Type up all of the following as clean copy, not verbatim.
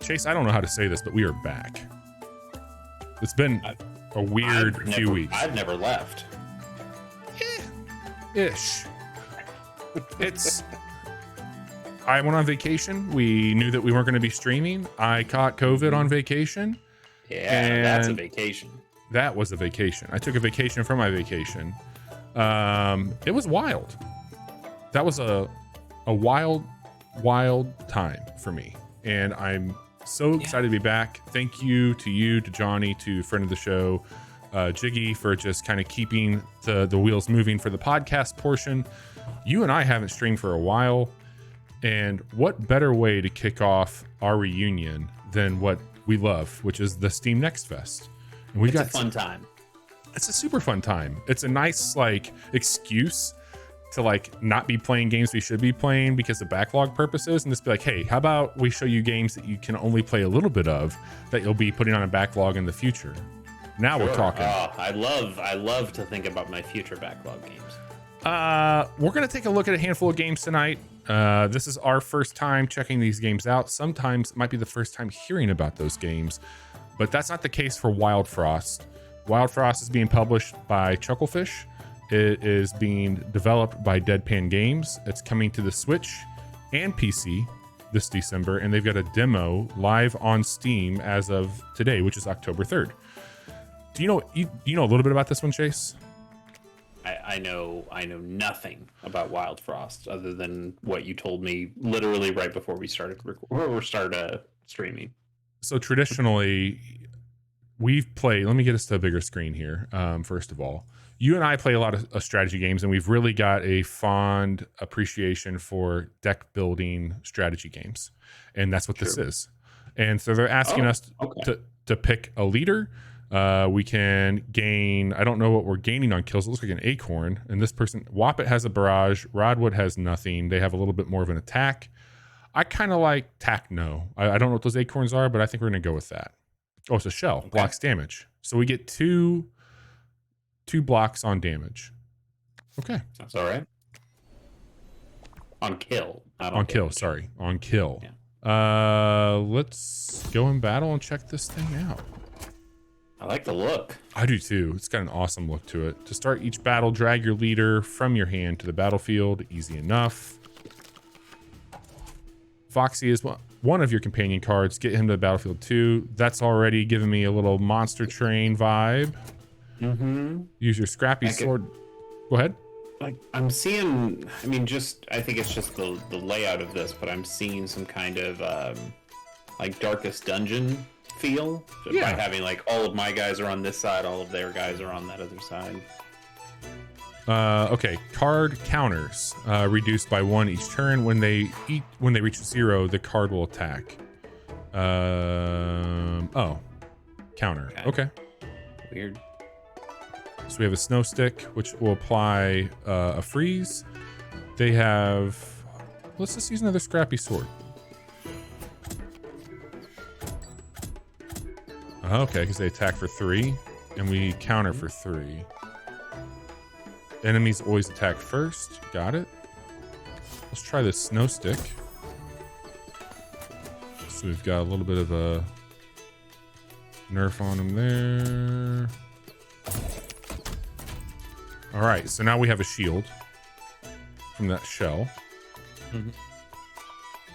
Chase, I don't know how to say this, but we are back. It's been a weird few weeks. I've never left. Ish. I went on vacation. We knew that we weren't going to be streaming. I caught COVID on vacation. Yeah, that's a vacation. That was a vacation. I took a vacation from my vacation. It was wild. That was a wild time for me. And I'm so excited to be back. Thank you, to Johnny, to friend of the show, Jiggy, for just kind of keeping the wheels moving for the podcast portion. You and I haven't streamed for a while. And what better way to kick off our reunion than what we love, which is the Steam Next Fest. And It's a fun time. It's a super fun time. It's a nice excuse to not be playing games we should be playing because of backlog purposes, and just be like, hey, how about we show you games that you can only play a little bit of that you'll be putting on a backlog in the future. Now We're talking. I love to think about my future backlog games. We're gonna take a look at a handful of games tonight. This is our first time checking these games out. Sometimes it might be the first time hearing about those games, but that's not the case for Wild Frost. Wild Frost is being published by Chucklefish. It is being developed by Deadpan Games. It's coming to the Switch and PC this December, and they've got a demo live on Steam as of today, which is October 3rd. Do you know a little bit about this one, Chase? I know nothing about Wild Frost other than what you told me literally right before we started streaming. So traditionally, we've played. Let me get us to a bigger screen here. First of all, you and I play a lot of strategy games, and we've really got a fond appreciation for deck building strategy games, and that's what this is. And so they're asking us to pick a leader. We can gain, I don't know what we're gaining on kills. It looks like an acorn. And this person, Wappet has a barrage. Rodwood has nothing. They have a little bit more of an attack. I kind of like Techno. I don't know what those acorns are, but I think we're going to go with that. Oh, it's a shell. Okay. Blocks damage. So we get two blocks on damage. Okay. That's all right. On kill. Not on kill, damage. Sorry. On kill. Yeah. Let's go in battle and check this thing out. I like the look. I do too. It's got an awesome look to it. To start each battle, drag your leader from your hand to the battlefield. Easy enough. Foxy is one of your companion cards. Get him to the battlefield too. That's already giving me a little Monster Train vibe. Mm-hmm. Use your scrappy sword. Go ahead. I'm seeing, I think it's just the layout of this, but I'm seeing some kind of Darkest Dungeon feel by having all of my guys are on this side, all of their guys are on that other side. Okay, card counters reduced by 1 each turn. When they reach 0, the card will attack. Counter. Okay. Weird. So we have a snow stick, which will apply a freeze. They have. Let's just use another scrappy sword. Okay, because they attack for 3, and we counter for 3. Enemies always attack first. Got it. Let's try this snow stick. So we've got a little bit of a nerf on him there. All right, so now we have a shield from that shell. Mm-hmm.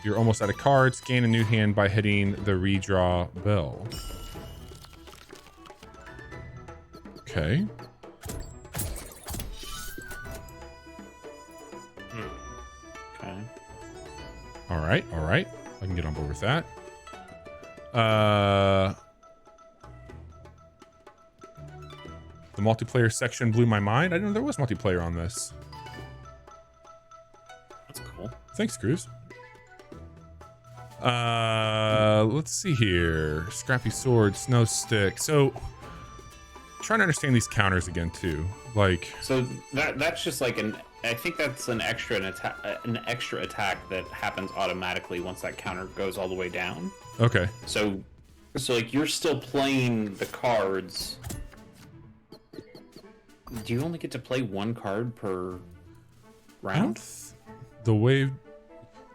You're almost out of cards. Gain a new hand by hitting the redraw bell. Okay. Okay. All right. I can get on board with that. The multiplayer section blew my mind. I didn't know there was multiplayer on this. That's cool. Thanks, Cruz. Let's see here. Scrappy sword, snow stick. So, trying to understand these counters again too. So that's just I think that's an extra attack that happens automatically once that counter goes all the way down. Okay. So you're still playing the cards. Do you only get to play one card per round? The way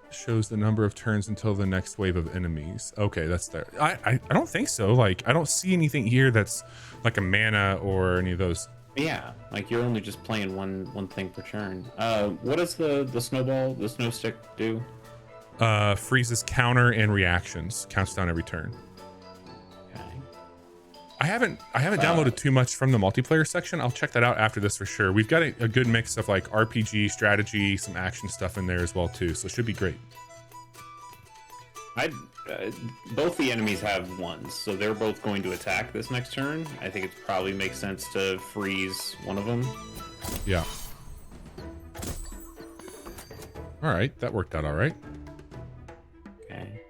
shows the number of turns until the next wave of enemies. Okay, that's there. I don't think so. Like, I don't see anything here that's like a mana or any of those. Yeah, like you're only just playing one thing per turn. What does the snow stick do? Freezes counter and reactions. Counts down every turn. Okay. I haven't downloaded too much from the multiplayer section. I'll check that out after this for sure. We've got a good mix of like RPG, strategy, some action stuff in there as well too. So it should be great. Both the enemies have ones, so they're both going to attack this next turn. I think it probably makes sense to freeze one of them. Yeah. All right, that worked out all right. Okay.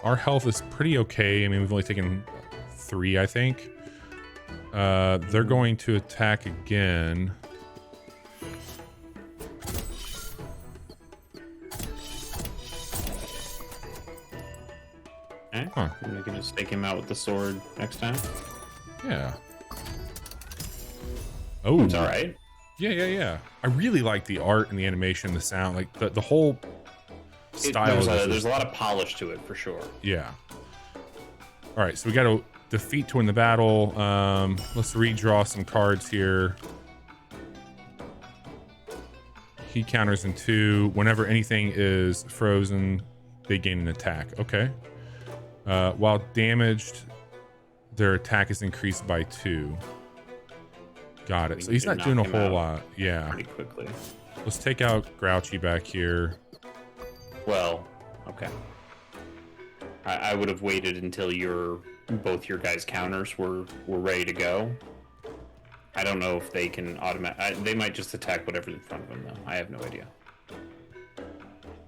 Our health is pretty okay. I mean, we've only taken 3, I think. They're going to attack again. Okay. Huh. We can just take him out with the sword next time. Yeah. Oh, It's all right. Yeah. I really like the art and the animation, the sound, like the whole style. There's a lot of polish to it for sure. Yeah. All right, so we got to defeat to win the battle. Let's redraw some cards here. He counters in 2. Whenever anything is frozen, they gain an attack. Okay. While damaged, their attack is increased by 2. Got it. So he's not doing a whole lot. Yeah. Pretty quickly. Let's take out Grouchy back here. Well, okay. I would have waited until both your guys' counters were ready to go. I don't know if they can they might just attack whatever's in front of them, though. I have no idea.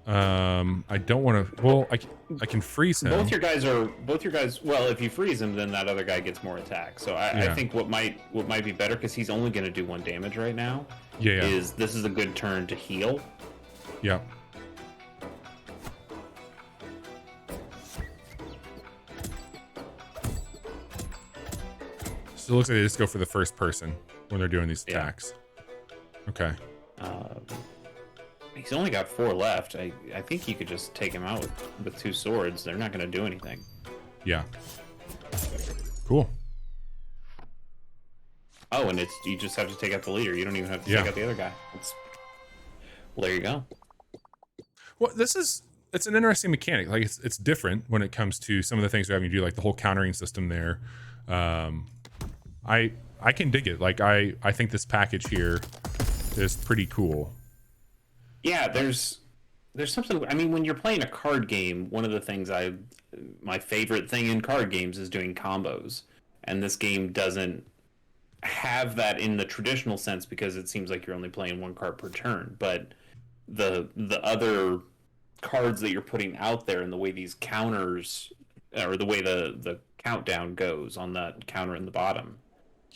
I don't want to. Well, I can freeze him. Both your guys. Well, if you freeze him, then that other guy gets more attack. So I think what might be better, because he's only going to do 1 damage right now. Yeah. Is this is a good turn to heal? Yeah. So it looks like they just go for the first person when they're doing these attacks. Okay. He's only got 4 left. I think you could just take him out with 2 swords. They're not going to do anything. Yeah. Cool. Oh, and you just have to take out the leader. You don't even have to take out the other guy. Well, there you go. Well, it's an interesting mechanic. Like it's different when it comes to some of the things we're having to do, like the whole countering system there. I can dig it. Like I think this package here is pretty cool. Yeah, there's something. I mean, when you're playing a card game, one of the things my favorite thing in card games is doing combos, and this game doesn't have that in the traditional sense because it seems like you're only playing 1 card per turn. But the other cards that you're putting out there and the way these counters, or the way the countdown goes on that counter in the bottom,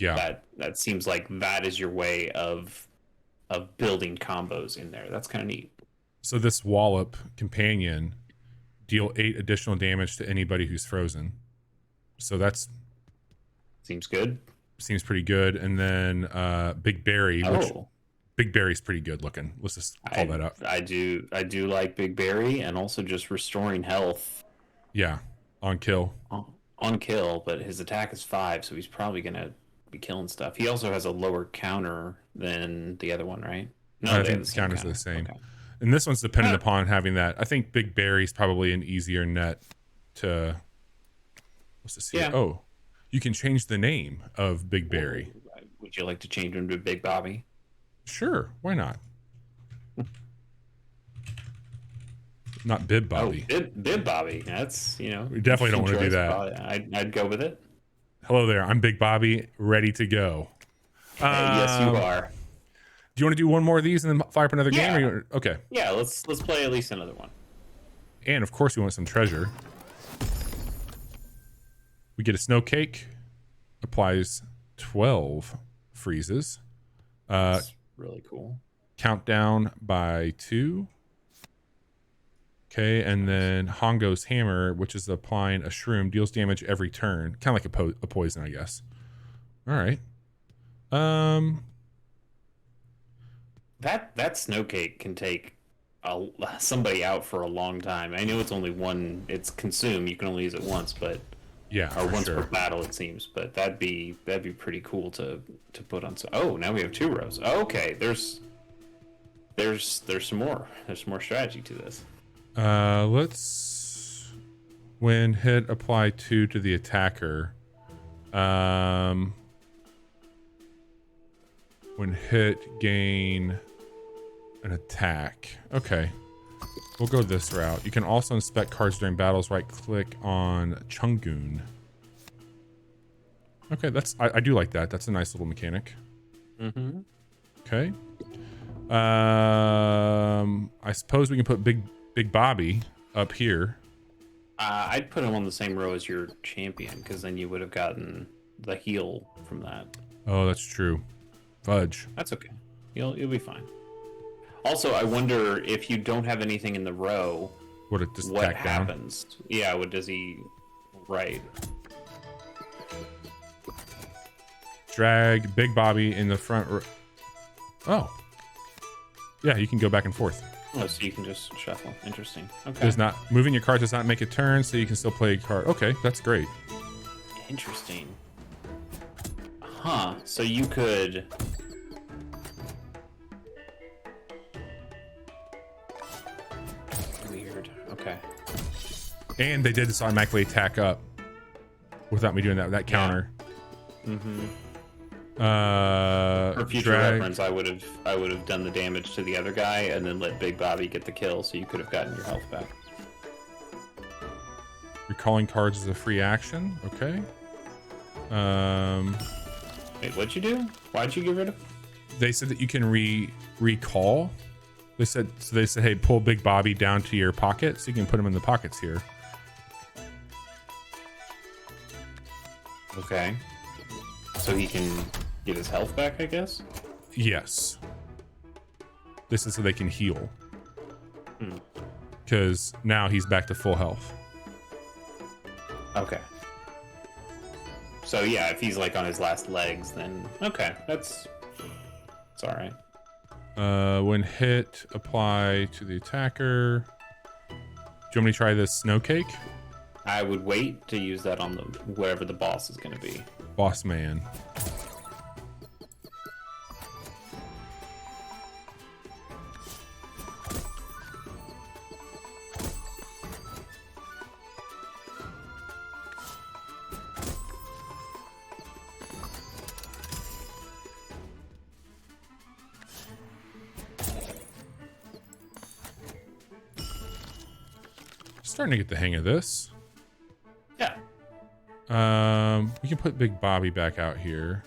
that seems like that is your way of building combos in there. That's kind of neat. So this Wallop companion deal 8 additional damage to anybody who's frozen. So that's seems good. Seems pretty good. And then Big Berry, which Big Berry's pretty good looking. Let's just call that up. I do like Big Berry, and also just restoring health. Yeah, on kill. On kill, but his attack is 5, so he's probably gonna be killing stuff. He also has a lower counter than the other one, right? No, I think the counters are the same. Okay. And this one's dependent upon having that. I think Big Berry's probably an easier net to. What's this here? Yeah. Oh, you can change the name of Big Berry. Would you like to change him to Big Bobby? Sure, why not? Not Bib Bobby. Oh, Bib Bobby. That's, we definitely don't want to do that. I'd go with it. Hello there. I'm Big Bobby, ready to go. Yes, you are. Do you want to do one more of these and then fire up another game? Okay. Yeah, let's play at least another one. And of course, we want some treasure. We get a snow cake. Applies 12 freezes. That's really cool. Countdown by 2. Okay, and then Hongo's hammer, which is applying a shroom, deals damage every turn. Kind of like a poison, I guess. All right. That snow cake can take somebody out for a long time. I know it's only one. It's consume. You can only use it once, but Yeah, or for once per sure. battle it seems. But that'd be pretty cool to put on. So oh, now we have 2 rows. Okay, there's some more. There's some more strategy to this. Let's when hit apply 2 to the attacker. When hit gain an attack. Okay. We'll go this route. You can also inspect cards during battles. Right click on Chungoon. Okay, I do like that. That's a nice little mechanic. Mm-hmm. Okay. I suppose we can put Big Bobby up here. I'd put him on the same row as your champion, because then you would have gotten the heal from that. Oh, that's true. Fudge. That's okay. You'll be fine. Also, I wonder if you don't have anything in the row, Would it just what tack down? happens? Yeah, what does he? Right. Drag Big Bobby in the front. Oh. Yeah, you can go back and forth. Oh, so you can just shuffle. Interesting. Okay. Does not moving your card does not make a turn, so you can still play a card. Okay, that's great. Interesting. Huh. So you could. Weird. Okay. And they did this automatically attack up without me doing that. That counter. Mm-hmm. For future Drag. reference, I would have done the damage to the other guy and then let Big Bobby get the kill, so you could have gotten your health back. Recalling cards is a free action. Okay. Wait, what'd you do? Why'd you get rid of? They said that you can recall. They said, hey, pull Big Bobby down to your pocket, so you can put him in the pockets here. Okay. So he can get his health back, I guess? Yes. This is so they can heal. Hmm. Because now he's back to full health. Okay. So yeah, if he's like on his last legs, then okay, it's all right. When hit, apply to the attacker. Do you want me to try this snow cake? I would wait to use that on the wherever the boss is going to be. Boss man. Starting to get the hang of this. Yeah. We can put Big Bobby back out here.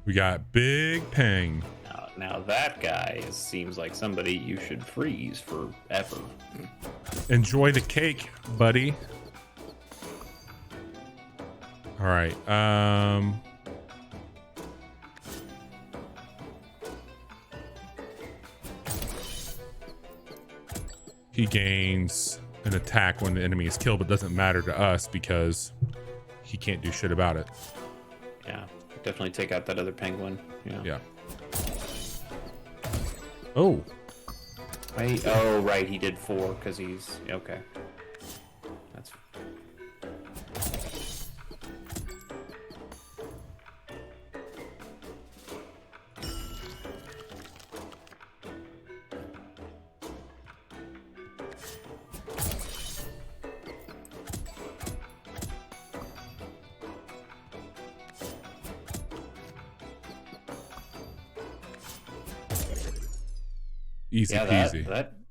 We got Big Peng. Now that guy seems like somebody you should freeze forever. Enjoy the cake, buddy. All right. He gains an attack when the enemy is killed, but doesn't matter to us because he can't do shit about it. Yeah, definitely take out that other penguin. Yeah. Oh. Wait, oh right, he did 4 because he's okay. That's Easy yeah. peasy.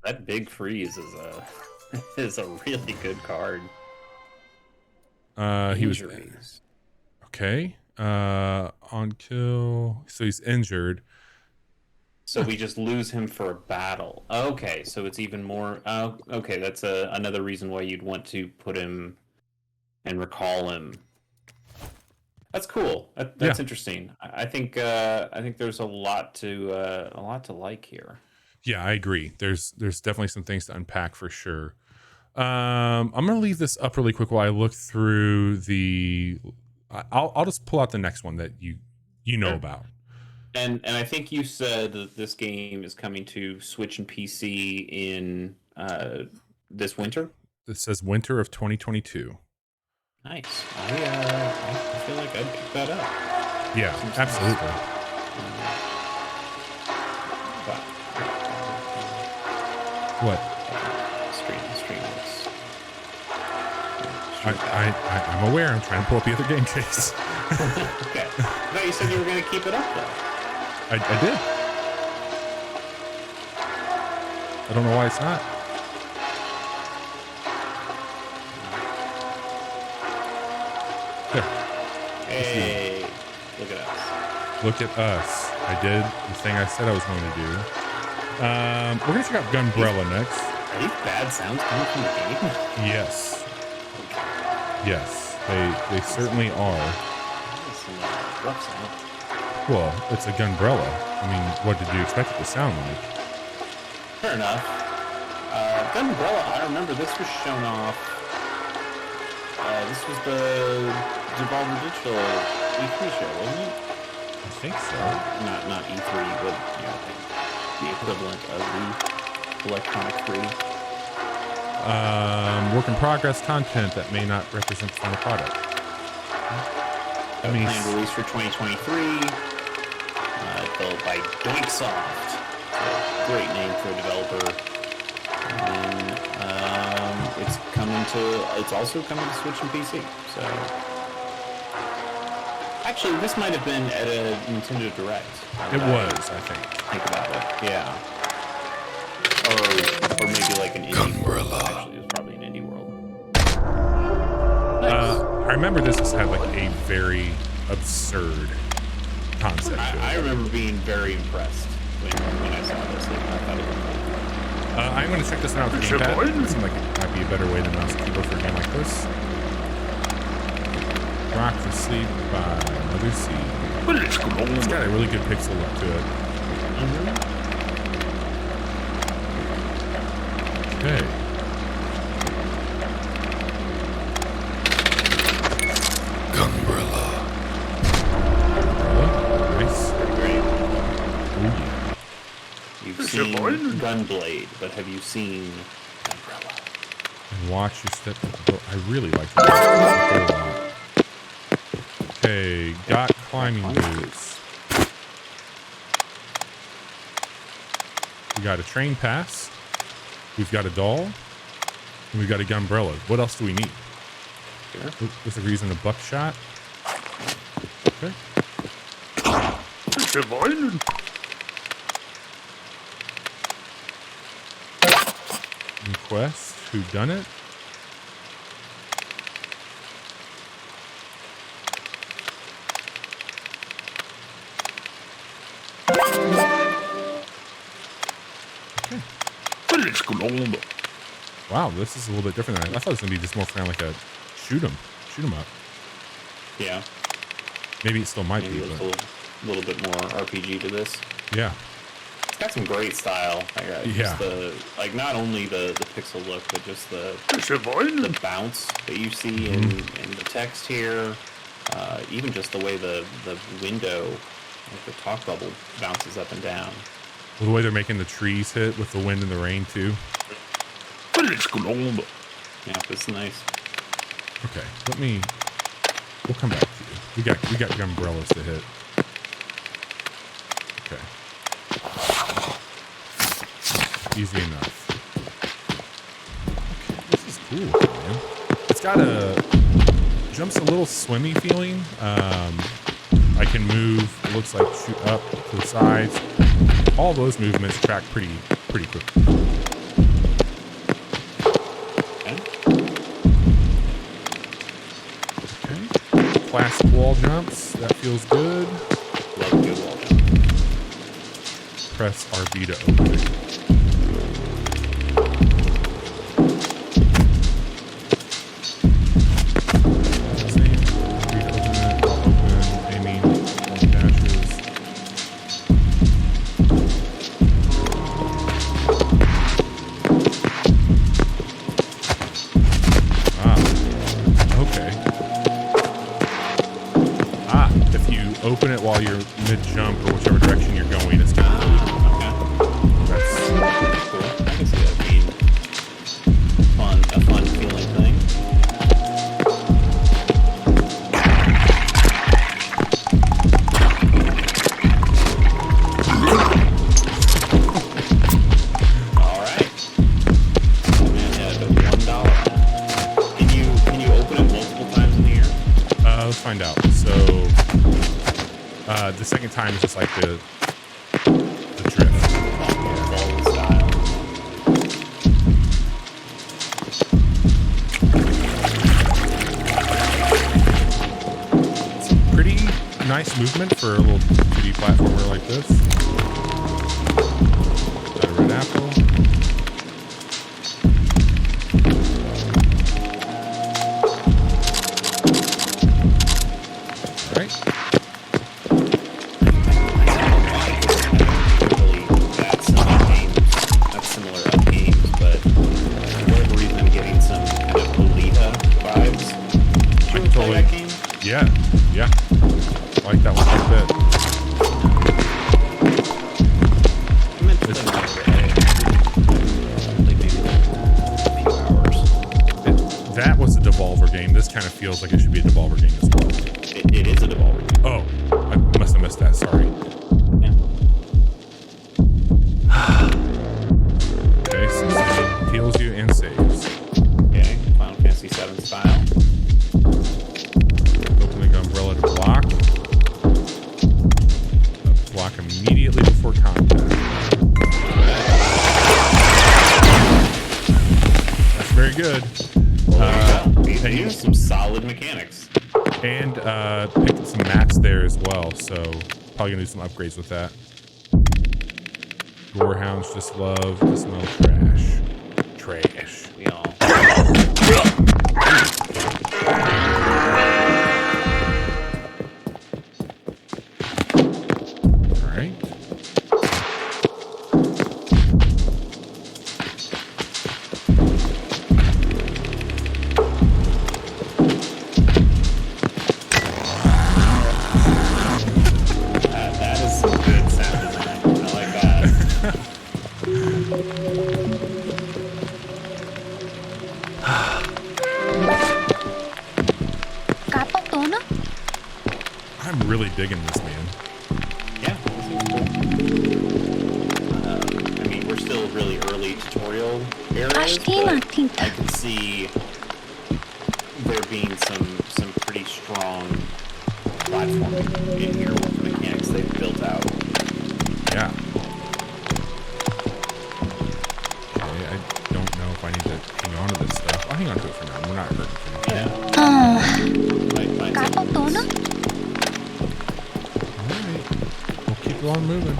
That big freeze is a is a really good card. He was Injuries. okay. On kill. So he's injured. So we just lose him for a battle. Okay, so it's even more. Oh, okay, that's another reason why you'd want to put him and recall him. That's cool. That's interesting. I think there's a lot to like here. Yeah, I agree. There's definitely some things to unpack for sure. I'm gonna leave this up really quick while I look through the. I'll just pull out the next one that you you know Sure. about. And I think you said that this game is coming to Switch and PC in this winter. This says winter of 2022. Nice. I feel like I'd pick that up. Yeah, Seems absolutely. What? Stream looks. I'm aware. I'm trying to pull up the other game case. Okay. I thought you said you were going to keep it up though. I did. I don't know why it's not. There. Hey, look at us. Look at us. I did the thing I said I was going to do. We're going to check out Gunbrella next. Are these bad sounds coming from the game? Yes. Yes. They certainly are. Some rough sound. Well, it's a Gunbrella. I mean, what did you expect it to sound like? Fair enough. Gunbrella, I remember this was shown off. This was the Devolver Digital E3 show, wasn't it? I think so. Not E3, but the equivalent of the Electronic 3. Work in progress content that may not represent the final product. Planned release for 2023. Built by Doinksoft. Great name for a developer. And it's also coming to Switch and PC. So actually, this might have been at a Nintendo Direct. It was, I think. Think about it. Yeah. Or maybe like an indie world. Actually, it was probably an indie world. Nice. I remember this had like a very absurd concept. I remember being very impressed when I saw this. I thought it was cool. I'm going to check this one out for gamepad. It seems like it might be a better way than mouse and keyboard for a game like this. Rock to Sleep by Mother Seed. It's got a really good pixel look to it. Okay. Gunbrella. Nice. Great. Oh yeah. You've seen Gunblade, but have you seen Gunbrella? And watch your step. I really like that a lot. Okay, got climbing boots. We got a train pass. We've got a doll. And we've got a Gunbrella. What else do we need? Sure. With a reason, a buckshot. Okay. Quest. Who done it? Okay. Wow, this is a little bit different than I thought it was gonna be just more kind of like a shoot 'em up. Yeah. Maybe it still might Maybe be, there's but a little bit more RPG to this. yeah. It's got some great style. Yeah. Just not only the pixel look, but just the bounce that you see in the text here. Even just the way the window, like the talk bubble, bounces up and down. Well, the way they're making the trees hit with the wind and the rain too. Yeah, it's nice. Okay, we'll come back to you. We got umbrellas to hit. Okay. Easy enough. Okay, this is cool, man. It's got jumps a little swimmy feeling. I can move, it looks like shoot up to the sides. All those movements track pretty quickly. Okay. Classic wall jumps. That feels good. Love a good wall jump. Press RB to open it. if you open it while you're mid jump or whichever direction you're going, it's gonna really That's cool. I can see that being a fun feeling thing. All right. Man had $1. Can you open it multiple times in the year? let's find out. So the second time is just like the drift. Ball style. It's pretty nice movement for a little 2D platformer like this. Got a red apple. All right. Yeah, yeah. I like that one quite a bit. I meant to play like maybe a few hours. That was a Devolver game. This kind of feels like it should be a Devolver game as well. It is a Devolver game. Oh, I must have missed that. Sorry. Yeah. Okay, so it heals you and saves. Okay, Final Fantasy VII style. Umbrella to block. Block immediately before contact. That's very good. These are some solid mechanics. And picked some mats there as well, so probably gonna do some upgrades with that. Gorehounds just love to smell trash. Trash. We all. I'm really digging this, man. Yeah, this seems cool. I mean, we're still really early tutorial areas, but I can see there being some pretty strong platforming in here with the mechanics they've built out. Yeah. Okay, I don't know if I need to hang on to this stuff. I'll hang on to it for now. We're not hurting for now. We'll keep on moving.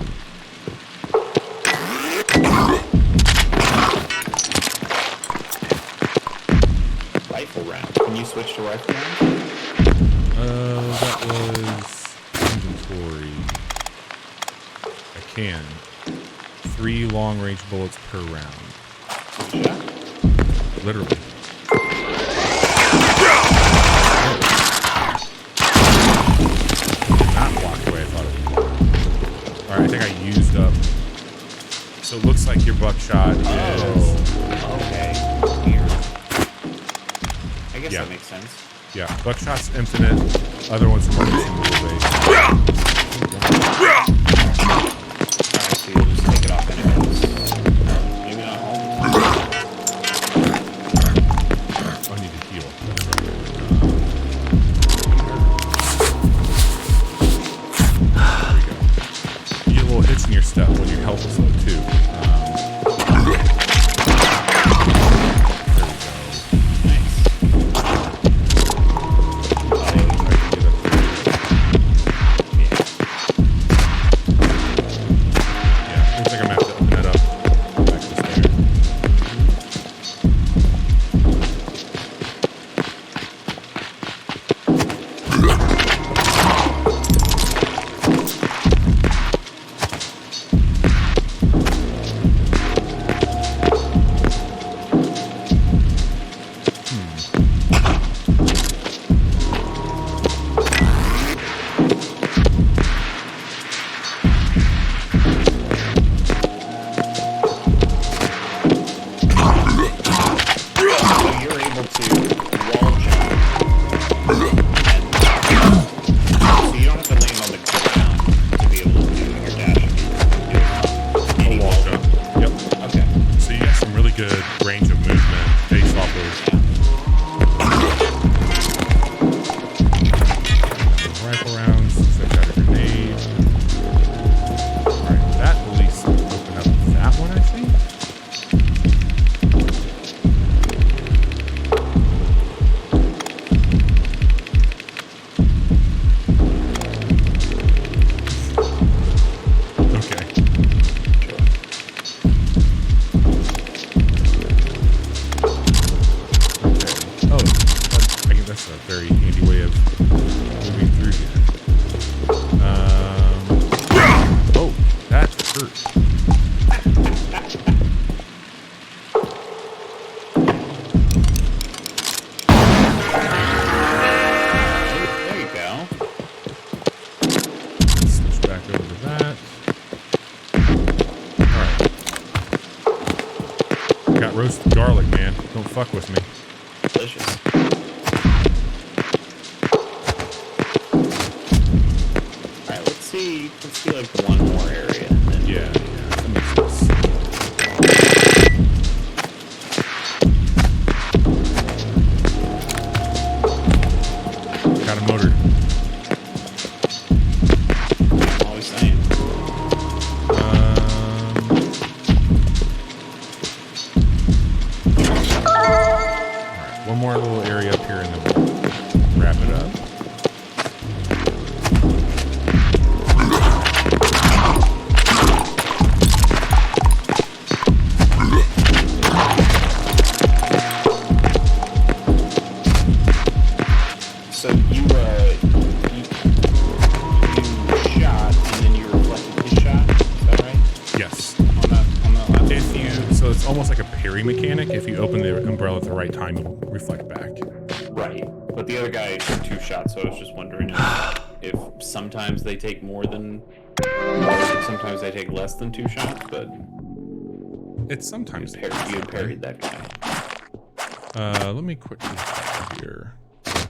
Rifle round. Can you switch to rifle round? That was inventory. I can. 3 long-range bullets per round. Yeah. Literally. I think I used up. So it looks like your buckshot is. Okay. Here. I guess that makes sense. Yeah, buckshot's infinite. Other ones are more consumable based. Alright, so you'll just take it off anyways. Maybe not all the time. I need to heal. Little hits in your step when your health is low too. Yeah, looks like I'm gonna have to open that up. Back this there. Looks like got a grenade. Alright, that will at least open up that one, I think. Very handy way of moving through here. Oh, that hurt. There you go. Switch back over to that. Alright. Got roasted garlic, man. Don't fuck with me. Delicious. Let's see like one more area. And then Yeah. That makes sense. Got a motor. I'm always saying. Alright, one more little area up here and then we'll wrap it up. So you shot and then you reflected his shot. Is that right? Yes. On that last If you, so it's almost like a parry mechanic. If you open the umbrella at the right time, it'll reflect back. Right. But the other guy took 2 shots, so I was just wondering if sometimes they take more than, sometimes they take less than 2 shots, but It's sometimes. you had parried that guy. Let me quickly here. It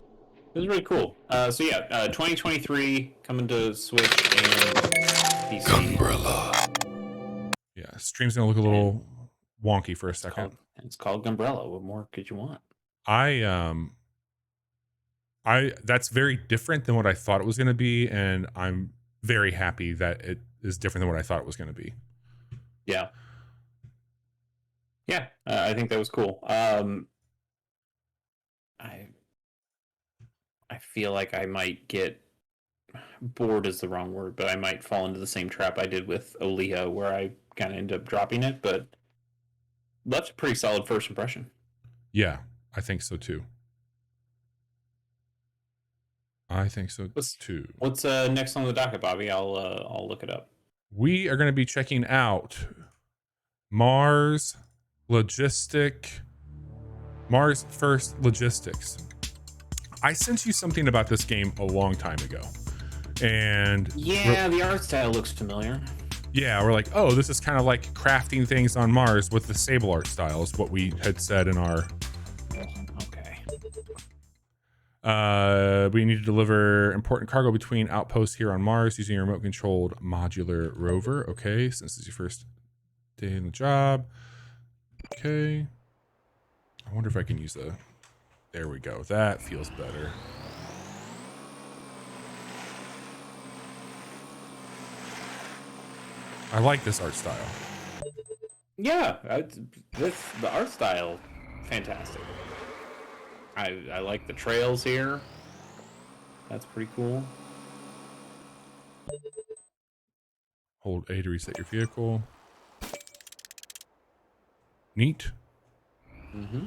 was really cool. So yeah, 2023 coming to Switch and PC. Umbrella. Yeah, stream's gonna look a little wonky for a second. It's called Gumbrella. What more could you want? I that's very different than what I thought it was gonna be, and I'm very happy that it is different than what I thought it was gonna be. Yeah. Yeah, I think that was cool. I feel like I might get bored is the wrong word, but I might fall into the same trap I did with Oliha where I kind of end up dropping it, but that's a pretty solid first impression. Yeah, I think so too. What's next on the docket, Bobby? I'll look it up. We are going to be checking out Mars First Logistics. I sent you something about this game a long time ago. And yeah, the art style looks familiar. Yeah, we're like, oh, this is kind of like crafting things on Mars with the Sable art style is what we had said in our... Okay. We need to deliver important cargo between outposts here on Mars using a remote-controlled modular rover. Okay, since this is your first day in the job. Okay. I wonder if I can use a... There we go. That feels better. I like this art style. Yeah, the art style, fantastic. I like the trails here. That's pretty cool. Hold A to reset your vehicle. Neat. Mm-hmm.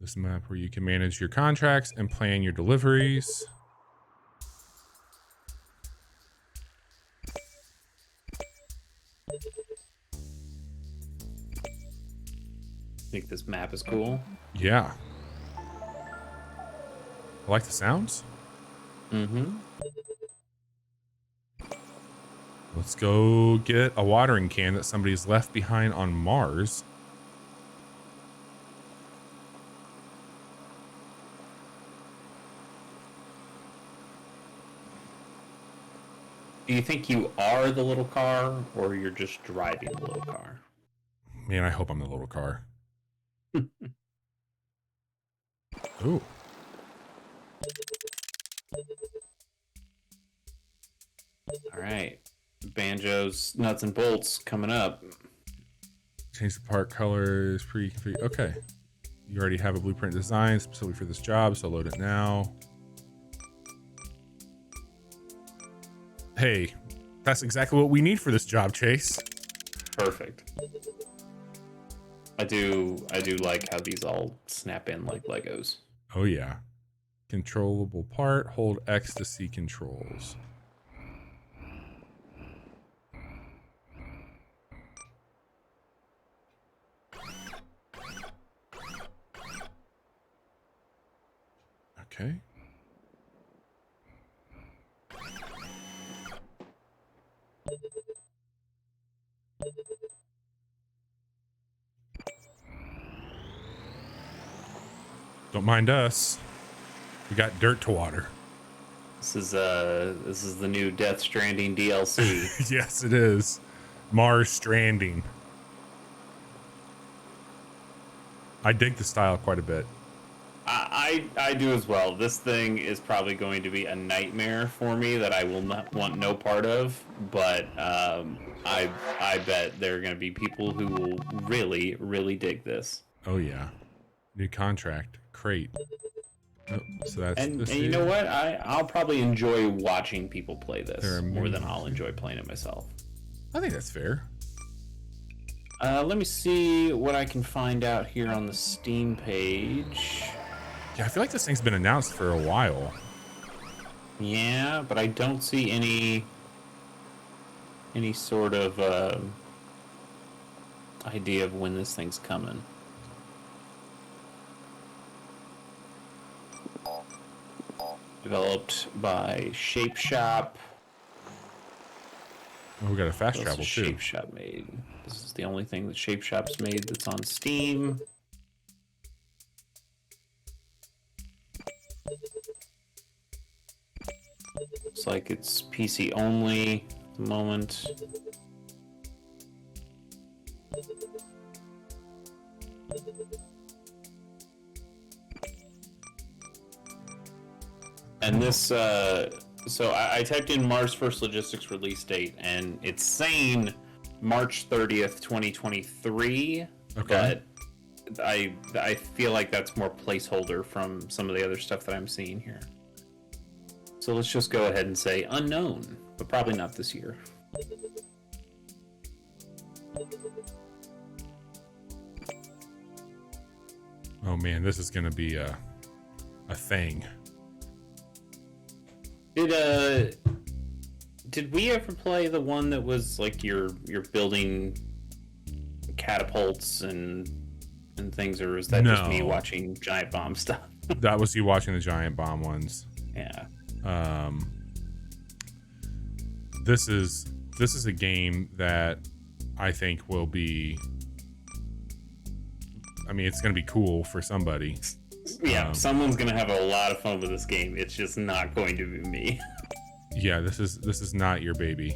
This map where you can manage your contracts and plan your deliveries. Think this map is cool. Yeah. I like the sounds. Mm-hmm. Let's go get a watering can that somebody's left behind on Mars. Do you think you are the little car, or you're just driving the little car? Man, I hope I'm the little car. Ooh. All right. Banjo's nuts and bolts coming up. Change the part colors, pre-configure. Okay. You already have a blueprint design specifically for this job, so load it now. Hey, that's exactly what we need for this job, Chase. Perfect. I do like how these all snap in like Legos. Oh yeah. Controllable part, hold X to see controls. Okay. Don't mind us. We got dirt to water. This is the new Death Stranding DLC. Yes, it is. Mars Stranding. I dig the style quite a bit. I do as well. This thing is probably going to be a nightmare for me that I will not want no part of. But I bet there are going to be people who will really dig this. Oh yeah. New contract. Crate. Oh, so that's And this you here. know what? I'll probably enjoy watching people play There this are more many than things I'll here. enjoy playing it myself. I think that's fair. Let me see what I can find out here on the Steam page. Yeah, I feel like this thing's been announced for a while. Yeah, but I don't see any sort of idea of when this thing's coming. Developed by Shape Shop. Oh, we got a fast What else travel has too. Shape Shop made? This is the only thing that Shape Shop's made that's on Steam. Looks like it's PC only at the moment. And this, so I typed in Mars First Logistics release date, and it's saying March 30th, 2023. Okay. But I feel like that's more placeholder from some of the other stuff that I'm seeing here. So let's just go ahead and say unknown, but probably not this year. Oh man, this is gonna be a thing. Did we ever play the one that was like you're building catapults and things, or is that just me No. watching giant bomb stuff? That was you watching the giant bomb ones. Yeah. This is a game that I think will be. I mean, it's gonna be cool for somebody. Yeah, someone's gonna have a lot of fun with this game. It's just not going to be me. Yeah, this is not your baby.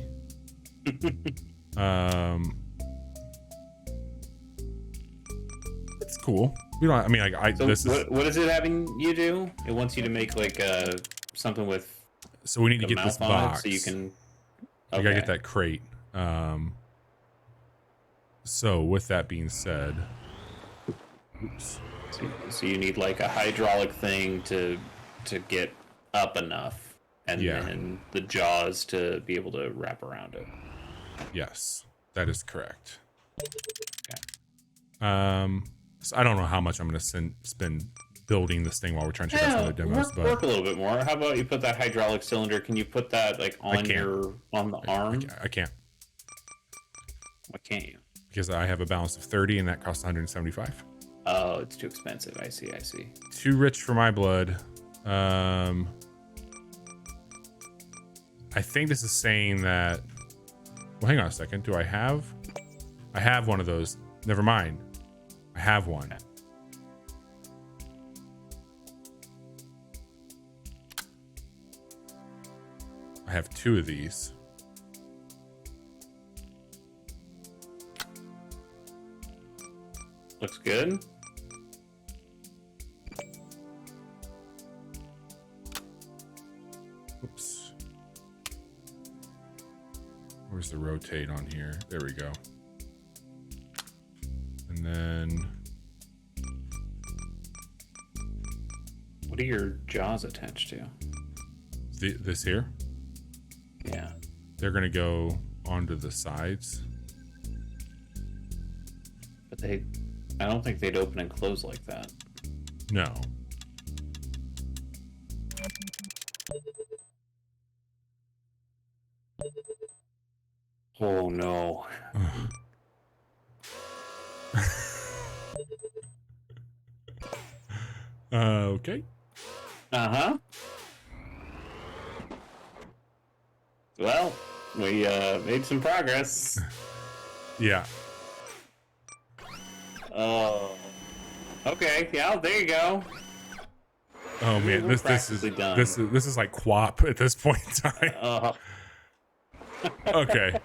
It's cool. We don't. I mean, like So this is. what is it having you do? It wants you to make like something with So we need to the get this mouth on it box. so you can. We gotta get that crate. So with that being said, oops. So you need like a hydraulic thing to get up enough, and Yeah. then the jaws to be able to wrap around it. Yes, that is correct. Okay. So I don't know how much I'm gonna spend building this thing while we're trying to check out some other demos, work a little bit more. How about you put that hydraulic cylinder? Can you put that like on can't. on the arm? I can't Why can't you? because I have a balance of 30 and that costs 175. Oh, it's too expensive. I see. Too rich for my blood. I think this is saying that. Well, hang on a second. Do I have? I have one of those. Never mind. I have one. I have two of these. Looks good. Oops. Where's the rotate on here? There we go. And then What are your jaws attached to? this here. Yeah. They're gonna go onto the sides. But I don't think they'd open and close like that. No. Oh no. Okay. Uh-huh. Well, we made some progress. Yeah. Oh. Okay, yeah, there you go. Oh man, We're this practically done. this is like QWOP at this point in time. Okay.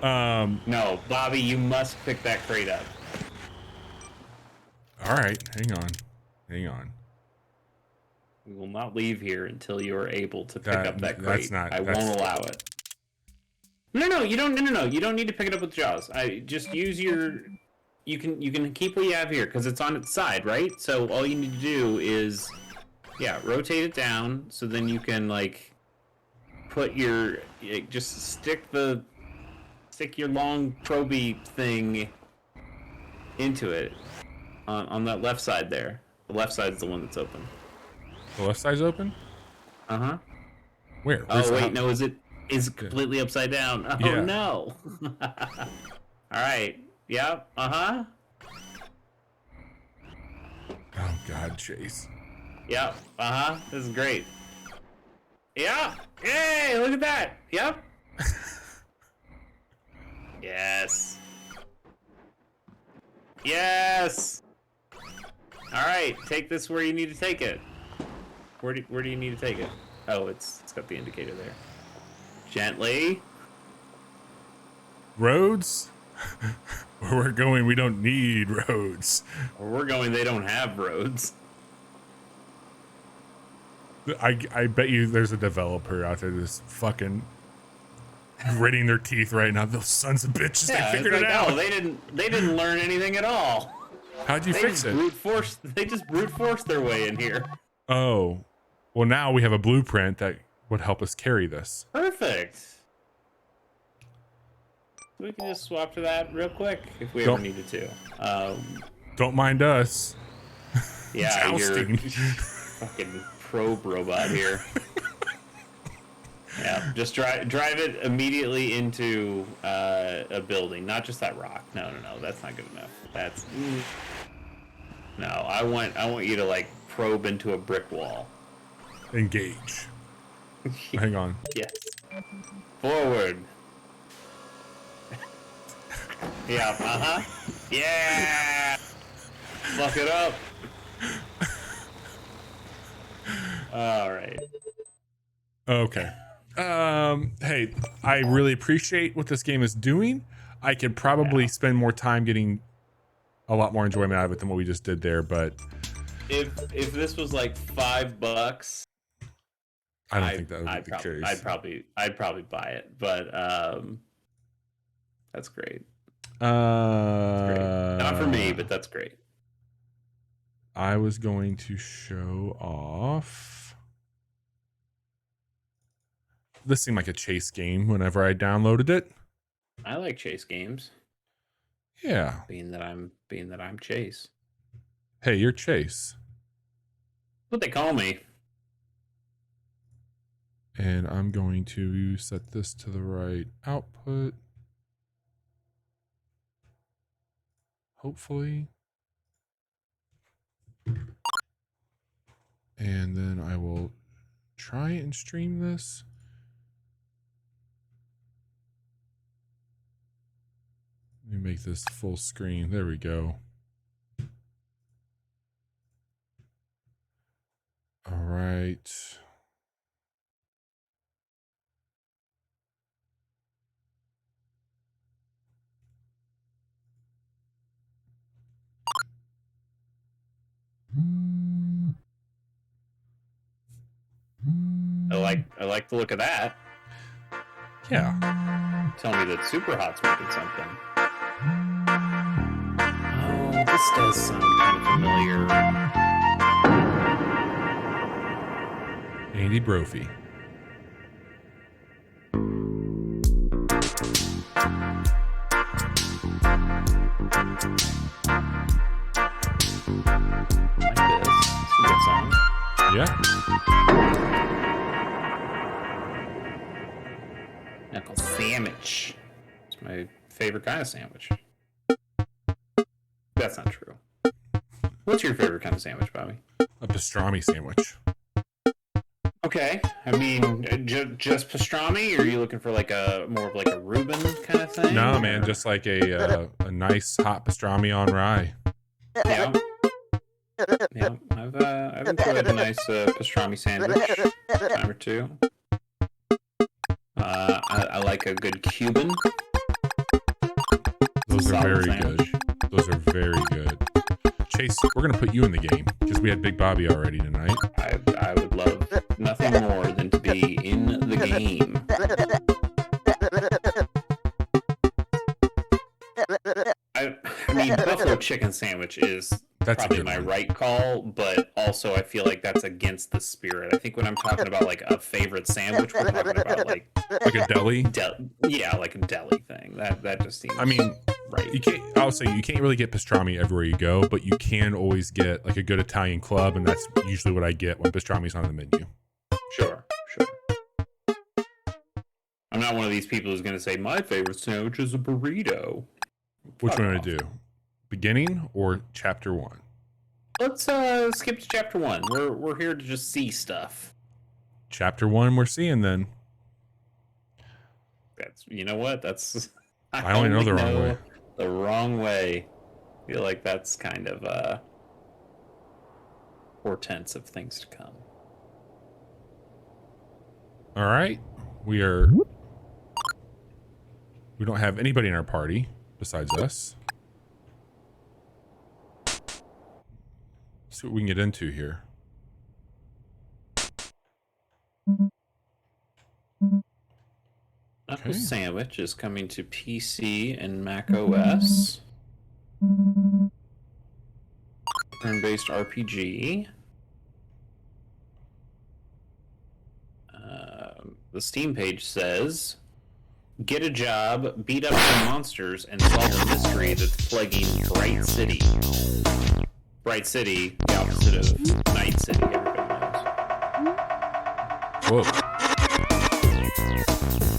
No, Bobby, you must pick that crate up. All right, hang on. We will not leave here until you are able to pick up that crate. I that's, won't allow it. No, you don't. No, you don't need to pick it up with jaws. I just use your. You can keep what you have here because it's on its side, right? So all you need to do is, yeah, rotate it down so then you can like put your just stick your long proby thing into it on that left side there. The left side's the one that's open. the left side's open. Uh-huh. Where? Oh wait, no, is it completely upside down? Oh Yeah. no. All right. Yep. Uh-huh. Oh God, Chase. Yep. Uh-huh. This is great. Yeah. Yay! Look at that. Yep. Yes. Yes. All right. Take this where you need to take it. Where do you need to take it? Oh, it's got the indicator there. Gently. Roads? Where we're going, we don't need roads. Where we're going, they don't have roads. I bet you there's a developer out there that's fucking gritting their teeth right now. Those sons of bitches, Yeah, they figured it out. Oh, they didn't learn anything at all. How'd you fix it? They just brute force their way in here. Oh, well now we have a blueprint that would help us carry this. Perfect. We can just swap to that real quick if we ever needed to. Don't mind us. Yeah, you're Jousting. fucking probe robot here. Yeah, just drive it immediately into a building, not just that rock. No, that's not good enough. That's no. I want you to like probe into a brick wall. Engage. Hang on. Yes. Forward. Yeah. Uh-huh. Yeah. Fuck it up. All right. Okay. Hey, I really appreciate what this game is doing. I could probably spend more time getting a lot more enjoyment out of it than what we just did there, but if this was like $5, I don't think that would be the case. I'd probably buy it, but that's great. Not for me, but that's great. I was going to show off. This seemed like a chase game whenever I downloaded it. I like chase games. Yeah. Being that I'm Chase. Hey, you're Chase. What they call me. And I'm going to set this to the right output. Hopefully. And then I will try and stream this. Let me make this full screen. There we go. All right. Oh, like the look of that. Yeah. Tell me that Super Hot's making something. Oh, this does sound kind of familiar. Andy Brophy. Like this. It's a good song. Yeah. Knuckle sandwich. It's my favorite kind of sandwich. That's not true. What's your favorite kind of sandwich, Bobby? A pastrami sandwich. Okay, I mean, just pastrami, or are you looking for like a more of like a Reuben kind of thing? No, man, just like a nice hot pastrami on rye. Yeah. Yeah, I've enjoyed a nice pastrami sandwich, time or two. I like a good Cuban. Those are Solid very sandwich. good. Those are very good. Chase, we're gonna put you in the game because we had Big Bobby already tonight. I would love nothing more than to be in the game. I mean, buffalo chicken sandwich is That's a probably good my one. right call, but also I feel like that's against the spirit. I think when I'm talking about like a favorite sandwich, we're talking about like a deli. Yeah, like a deli thing. That just seems. I mean, right. you can't. I'll say you can't really get pastrami everywhere you go, but you can always get like a good Italian club, and that's usually what I get when pastrami's on the menu. Sure. I'm not one of these people who's going to say my favorite sandwich is a burrito. Which Fuck one to off. do? Beginning or chapter 1? Let's skip to chapter 1. We're here to just see stuff. Chapter 1 we're seeing then. That's that's I only know the wrong way. The wrong way. I feel like that's kind of portents of things to come. All right. We don't have anybody in our party besides us. Let's see what we can get into here. Knuckle Okay. Sandwich is coming to PC and Mac OS. Turn-based RPG. The Steam page says, "Get a job, beat up some monsters, and solve a mystery that's plaguing Bright City." Bright City, the opposite of Night City, everybody knows. Whoa.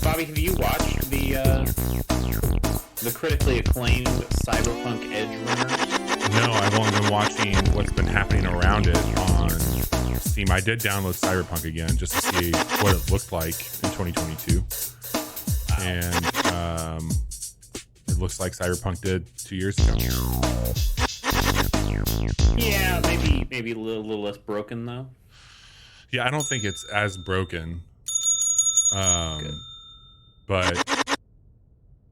Bobby, have you watched the critically acclaimed Cyberpunk Edge Runners? No, I've only been watching what's been happening around it on Steam. I did download Cyberpunk again just to see what it looked like in 2022. And it looks like Cyberpunk did 2 years ago. Yeah, maybe a little less broken though. Yeah, I don't think it's as broken. But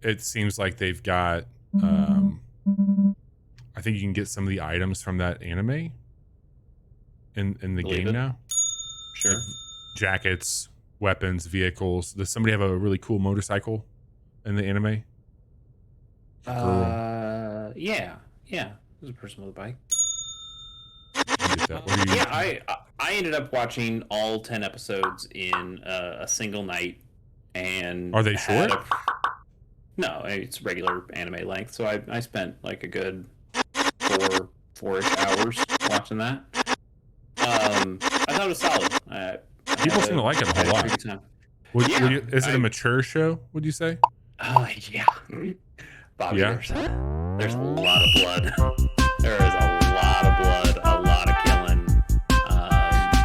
it seems like they've got I think you can get some of the items from that anime in the Believe game it. now. Sure. Jackets, weapons, vehicles. Does somebody have a really cool motorcycle in the anime? Yeah. There's a person with a bike. You get that. What are you- Yeah, I ended up watching all 10 episodes in a single night, and Are they had short? No, it's regular anime length. So I spent like a good four-ish hours watching that. I thought it was solid. People seem to like it a whole lot. Good time. Would you, is it a mature show, would you say? Yeah. Bobby, Yeah. there's a lot of blood. There is a lot of blood, a lot of killing.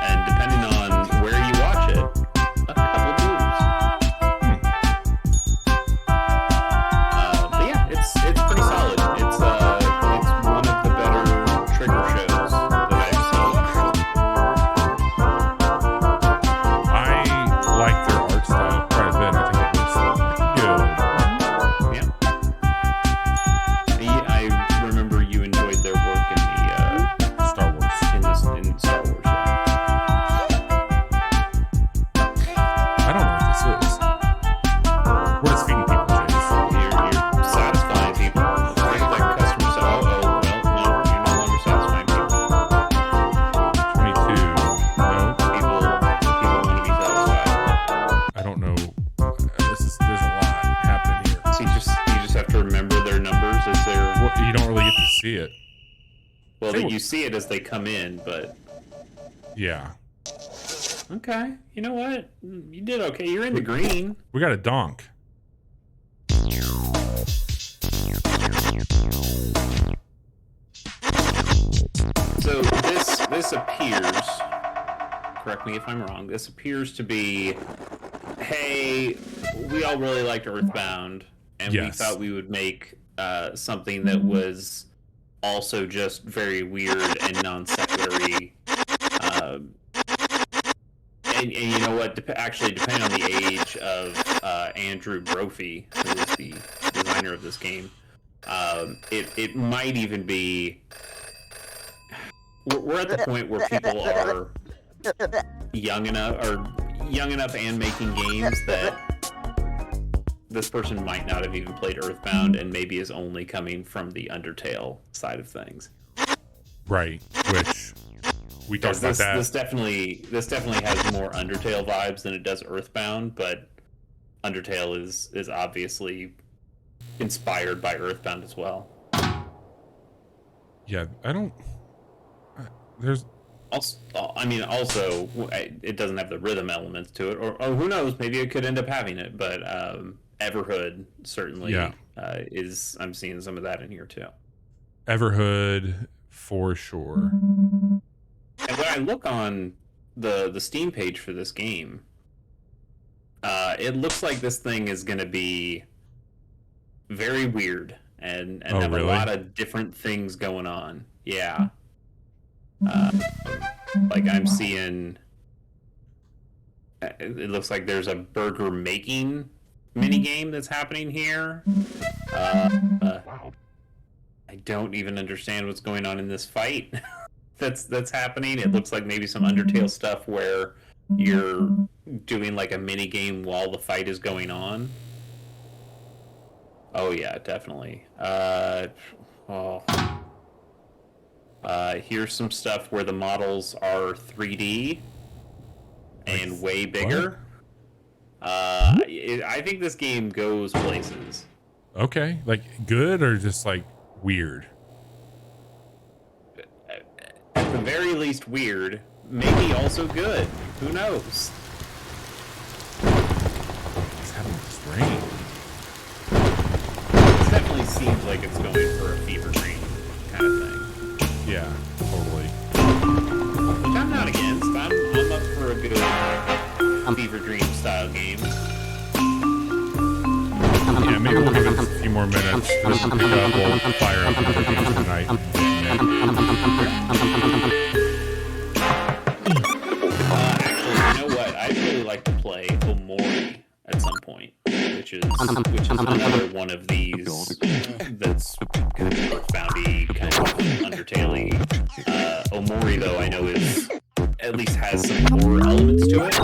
And depending on where you watch it, a couple boobs. But yeah, it's pretty solid. It's one of the better trigger shows that I've I like their art style quite a bit. I think it looks good. seen. Yeah. I remember you enjoyed their work in Well, you see it as they come in, but yeah. Okay, you know what? You did okay. You're in the green. We got a donk. So this appears, correct me if I'm wrong, this appears to be, hey, we all really liked Earthbound, and we thought we would make something that was also just very weird and non-sequitur-y. And you know what? Actually, depending on the age of Andrew Brophy, who is the designer of this game, it might even be. We're at the point where people are young enough and making games that this person might not have even played Earthbound and maybe is only coming from the Undertale side of things. Right, which we talked about that. This definitely has more Undertale vibes than it does Earthbound, but Undertale is obviously inspired by Earthbound as well. Yeah, I don't. There's. Also, it doesn't have the rhythm elements to it, or who knows? Maybe it could end up having it. But Everhood certainly is. I'm seeing some of that in here too. Everhood for sure. And when I look on the Steam page for this game, it looks like this thing is going to be very weird and have a lot of different things going on. Yeah. Like I'm seeing, it looks like there's a burger making mini game that's happening here. Wow. I don't even understand what's going on in this fight that's happening. It looks like maybe some Undertale stuff where you're doing like a mini game while the fight is going on. Oh yeah, definitely. Here's some stuff where the models are 3D and way bigger. I think this game goes places. Okay, like good or just like weird? At the very least weird, maybe also good. Who knows? It's having this rain. This definitely seems like it's going for a fever dream kind of thing. Yeah, totally. Which I'm not against. I'm up for a good fever dream style game. Yeah, maybe we'll give it a few more minutes. Just pick up, we'll fire up another game tonight. Actually, you know what? I'd really like to play Omori at some point, which is another one of these that's kind of Earthbound-y, kind of Undertale-y. Omori, though, I know is at least has some horror elements to it.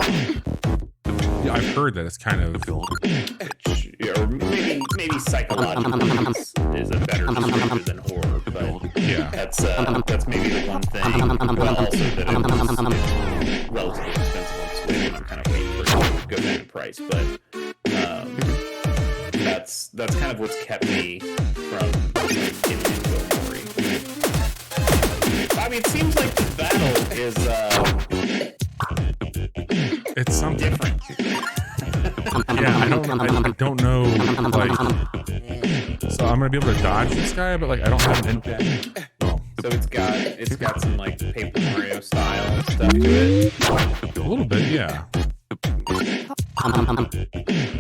Yeah, I've heard that it's kind of, or maybe psychological is a better descriptor than horror, but yeah, that's maybe the one thing. Well, also that it's relatively expensive on Switch, and I'm kind of waiting for it to go down in price, but that's kind of what's kept me from getting into Omori. I mean, it seems like the battle is it's something different. Yeah, I don't know, like, so I'm gonna be able to dodge this guy, but like I don't have an impact. Oh. So it's got some like Paper Mario style stuff to it. A little bit, yeah.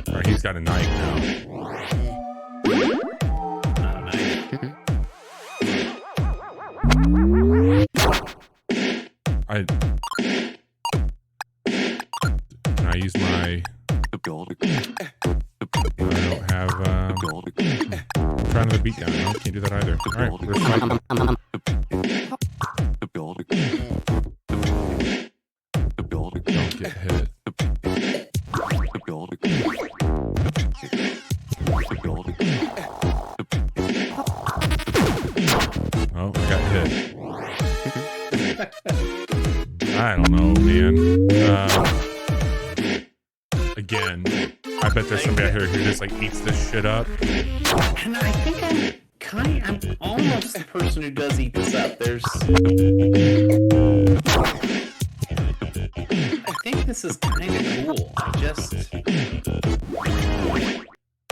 Alright, he's got a knife now. Not a knife. Can I use my... I don't have... I'm trying to beat down. No, can't do that either. Alright, we're fighting. Don't get hit. Oh, I got hit. I don't know, man. Again, I bet there's somebody out here who just like eats this shit up. And I think I'm I'm almost the person who does eat this up. I think this is kind of cool.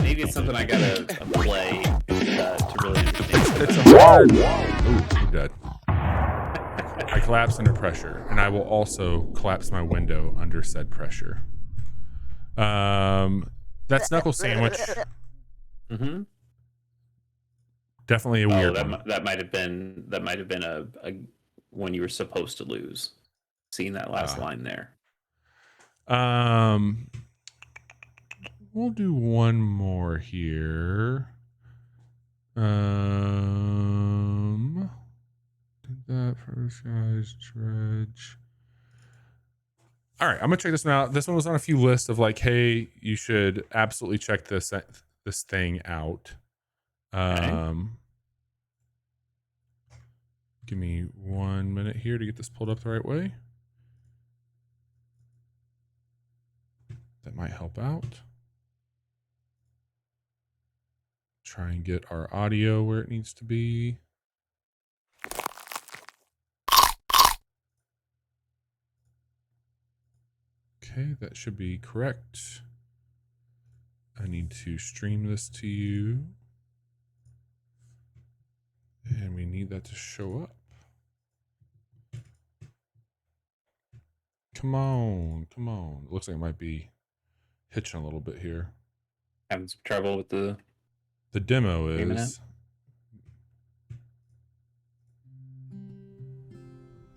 Maybe it's something I gotta play to really understand. It's a hard. Oh, I'm dead. I collapse under pressure, and I will also collapse my window under said pressure. That knuckle sandwich. Mm-hmm. Definitely a weird one. That might have been a one you were supposed to lose. Seeing that last line there. We'll do one more here. Did that first guy's dredge. All right, I'm gonna check this one out. This one was on a few lists of like, hey, you should absolutely check this thing out. Okay. Give me 1 minute here to get this pulled up the right way. That might help out. Try and get our audio where it needs to be. Okay, that should be correct. I need to stream this to you. And we need that to show up. Come on, come on. It looks like it might be hitching a little bit here. Having some trouble with the demo is.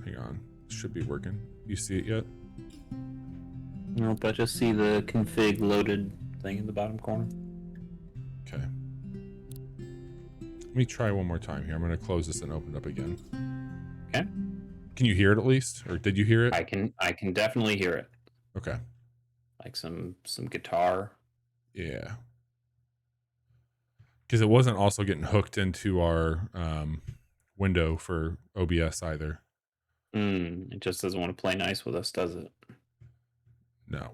Hang on. Should be working. You see it yet? Nope, I just see the config loaded thing in the bottom corner. Okay. Let me try one more time here. I'm going to close this and open it up again. Okay. Can you hear it at least? Or did you hear it? I can definitely hear it. Okay. Like some guitar. Yeah. Because it wasn't also getting hooked into our window for OBS either. It just doesn't want to play nice with us, does it? No.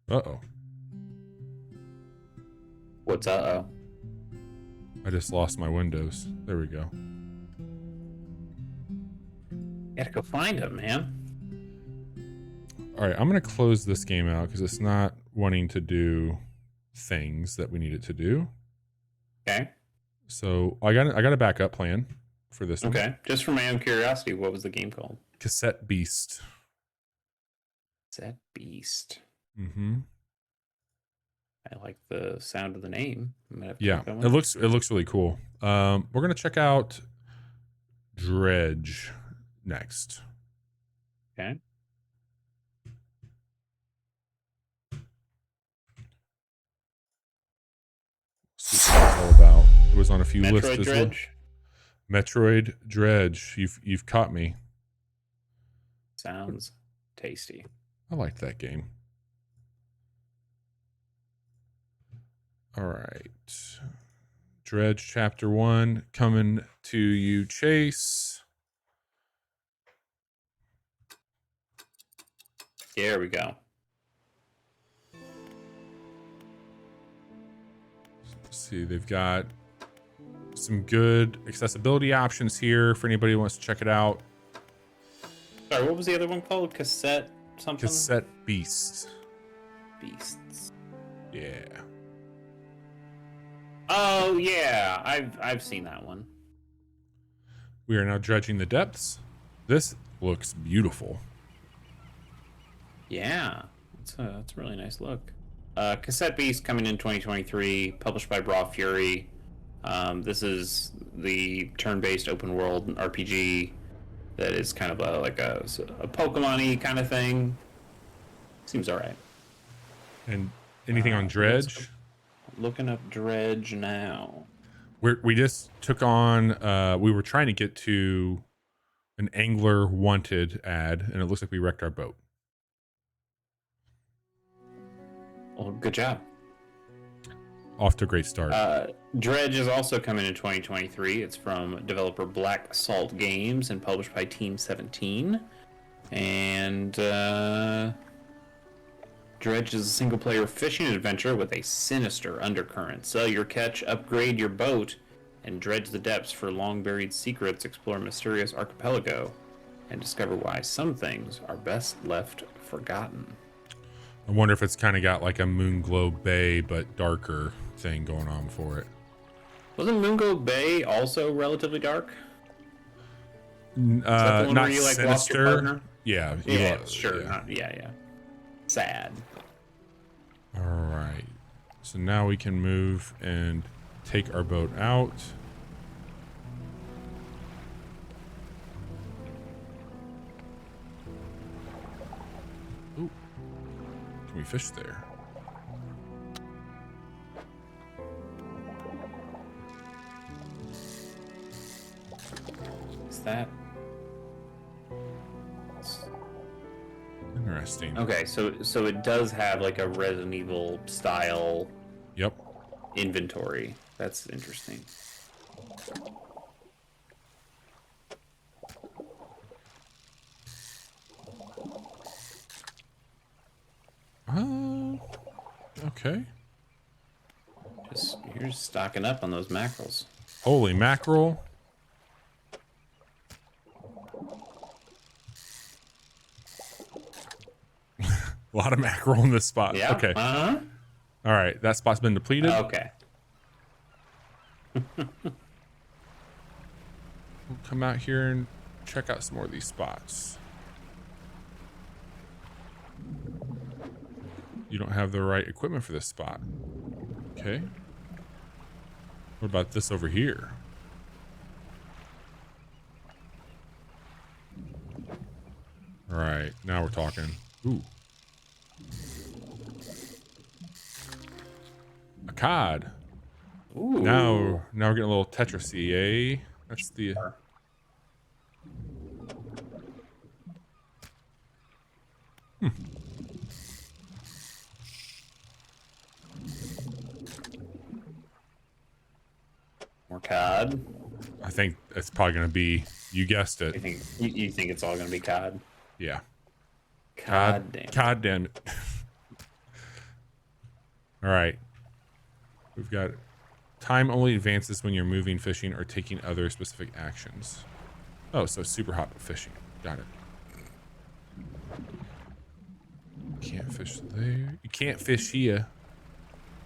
Uh-oh. What's uh-oh? I just lost my windows. There we go. Gotta go find him, man. All right, I'm going to close this game out because it's not wanting to do things that we need it to do. Okay. So I got a backup plan for this one. Okay. Just for my own curiosity, what was the game called? Cassette Beast. Cassette Beast. Mm-hmm. I like the sound of the name. Yeah, it looks really cool. We're gonna check out Dredge next. Okay. See what it's all about. It was on a few lists as well. Metroid Dredge. You've caught me. Sounds tasty. I liked that game. All right. Dredge Chapter 1 coming to you, Chase. There we go. Let's see, they've got some good accessibility options here for anybody who wants to check it out. Sorry, what was the other one called? Cassette something? Cassette Beast. Beasts. Yeah. Oh yeah, I've seen that one. We are now dredging the depths. This looks beautiful. Yeah, it's a really nice look. Cassette Beast coming in 2023, published by Raw Fury. This is the turn-based open world RPG that is kind of like a Pokemon-y kind of thing. Seems alright. And anything on Dredge? Looking up Dredge now. We just took on, we were trying to get to an angler wanted ad, and it looks like we wrecked our boat. Well, good job. Off to a great start. Dredge is also coming in 2023. It's from developer Black Salt Games and published by Team 17. And Dredge is a single-player fishing adventure with a sinister undercurrent. Sell your catch, upgrade your boat, and dredge the depths for long-buried secrets, explore a mysterious archipelago, and discover why some things are best left forgotten. I wonder if it's kind of got like a Moonglow Bay, but darker thing going on for it. Wasn't Moonglow Bay also relatively dark? Is that the one Not where you, like, sinister. lost your partner? Yeah. Yeah, sure. Yeah. Sad. All right. So now we can move and take our boat out. Ooh. Can we fish there? Is that... Interesting. Okay, so it does have like a Resident Evil style Yep. inventory. That's interesting. Okay. You're just stocking up on those mackerels. Holy mackerel. A lot of mackerel in this spot. Yeah. Okay. All right. That spot's been depleted. Okay. We'll come out here and check out some more of these spots. You don't have the right equipment for this spot. Okay. What about this over here? All right. Now we're talking. Ooh. A cod. Ooh. Now we're getting a little Tetrisy, eh? That's the... More cod. I think it's probably going to be, you guessed it. You think it's all gonna be cod? Yeah. God damn. God damn it. All right. We've got time only advances when you're moving, fishing, or taking other specific actions. Oh, so super hot fishing. Got it. Can't fish there. You can't fish here.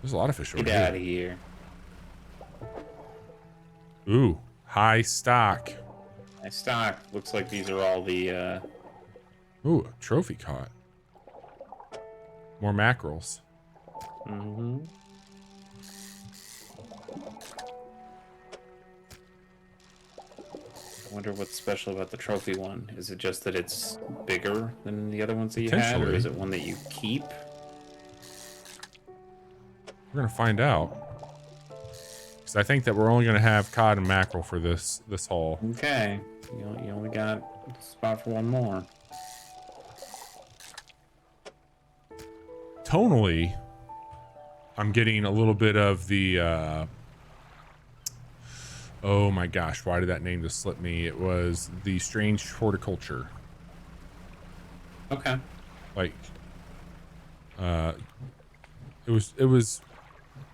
There's a lot of fish over Get out of here. here. Ooh, high stock. My stock looks like these are all the Ooh, trophy caught. More mackerels. mm-hmm. I wonder what's special about the trophy one. Is it just that it's bigger than the other ones that you had, or is it one that you keep? We're gonna find out. Because I think that we're only gonna have cod and mackerel for this haul. Okay. You only got a spot for one more. Tonally, I'm getting a little bit of the oh my gosh, why did that name just slip me? It was the Strange Horticulture. Okay. Like it was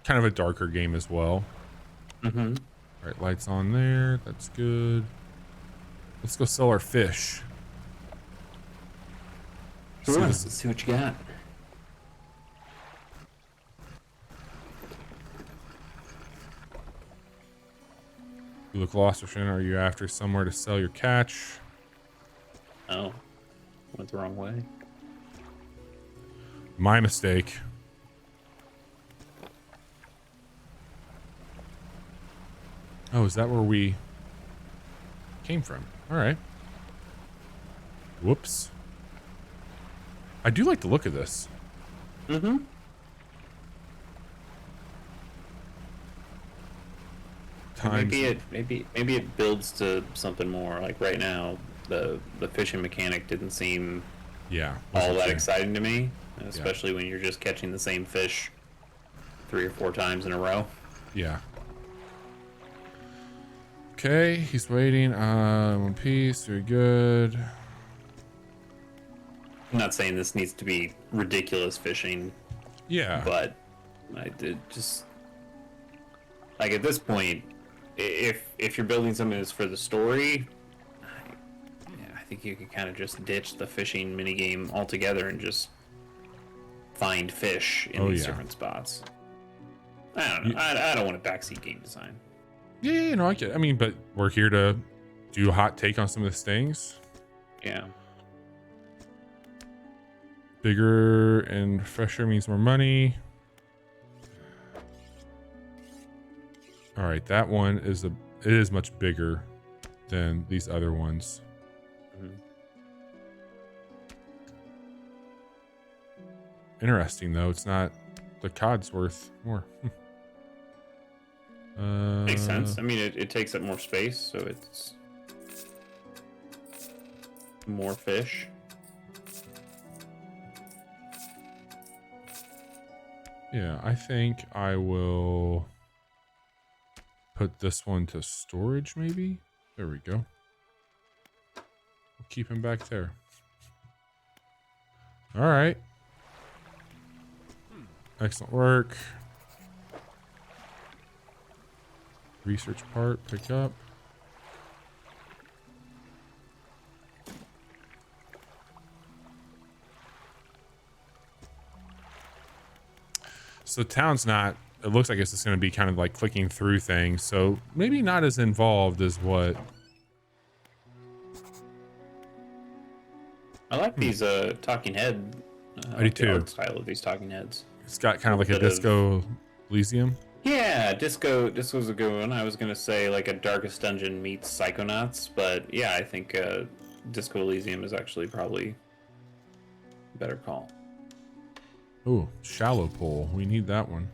kind of a darker game as well. Mm-hmm. All right, lights on there. That's good. Let's go sell our fish. Sure. Let's see what you got. You look lost, or are you after somewhere to sell your catch? Oh. Went the wrong way. My mistake. Oh, is that where we came from? All right. Whoops. I do like the look of this. Mm-hmm. Maybe it builds to something more. Like right now, the fishing mechanic didn't seem all that exciting to me, especially when you're just catching the same fish 3 or 4 times in a row. Yeah. Okay, he's waiting. One piece. Very good. I'm not saying this needs to be ridiculous fishing, Yeah. but I did just like at this point, if you're building something that's for the story, yeah, I think you could kind of just ditch the fishing minigame altogether and just find fish in these different spots. I don't know. I don't want a backseat game design. Yeah, no, I get. I mean, but we're here to do a hot take on some of these things. Yeah. Bigger and fresher means more money. All right, that one is it is much bigger than these other ones. Mm-hmm. Interesting though, it's not the cod's worth more. Makes sense. I mean, it takes up more space, so it's more fish. Yeah, I think I will put this one to storage maybe. There we go. We'll keep him back there. All right. Excellent work. Research part, pick up. So town's not, it looks like it's just going to be kind of like clicking through things. So maybe not as involved as what. I like these talking head. I do too. The art style of these talking heads. It's got kind of like a Disco Elysium. Yeah, Disco was a good one. I was gonna say like a Darkest Dungeon meets Psychonauts, but yeah, I think Disco Elysium is actually probably a better call. Oh, shallow pool. We need that one.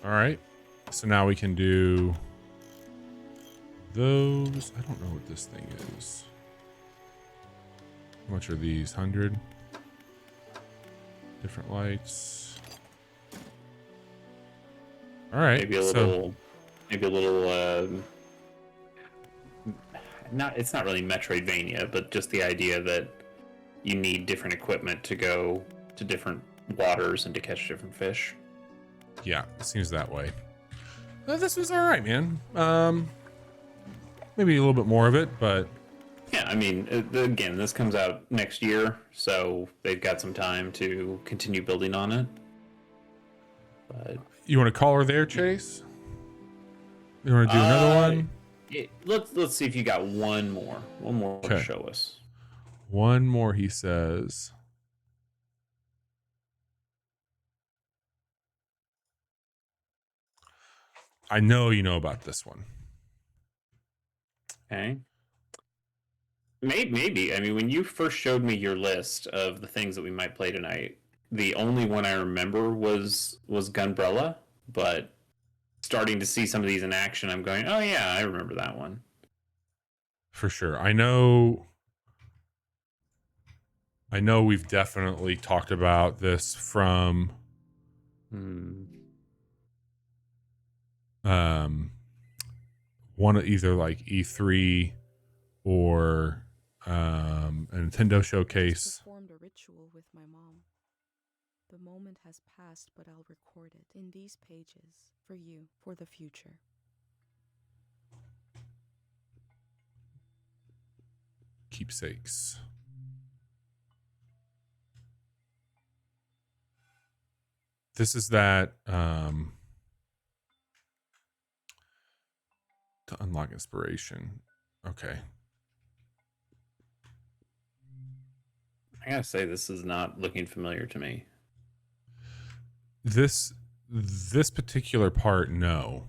All right. So now we can do those. I don't know what this thing is. How much are these? 100? Different lights. All right. Maybe a little, it's not really Metroidvania, but just the idea that you need different equipment to go to different waters and to catch different fish. Yeah, it seems that way. This was all right, man. Maybe a little bit more of it, but yeah, I mean, again, this comes out next year, so they've got some time to continue building on it. But you want to call her there, Chase? You want to do another one? Let's see if you got one more to show us. One more, he says. I know you know about this one. Okay. Maybe. I mean, when you first showed me your list of the things that we might play tonight, the only one I remember was Gunbrella, but starting to see some of these in action, I'm going, oh yeah, I remember that one. For sure. I know we've definitely talked about this from one of either like E3 or a Nintendo showcase. I performed a ritual with my mom. The moment has passed, but I'll record it in these pages for you, for the future. Keepsakes. This is that to unlock inspiration. Okay. I gotta say, this is not looking familiar to me. This particular part, no.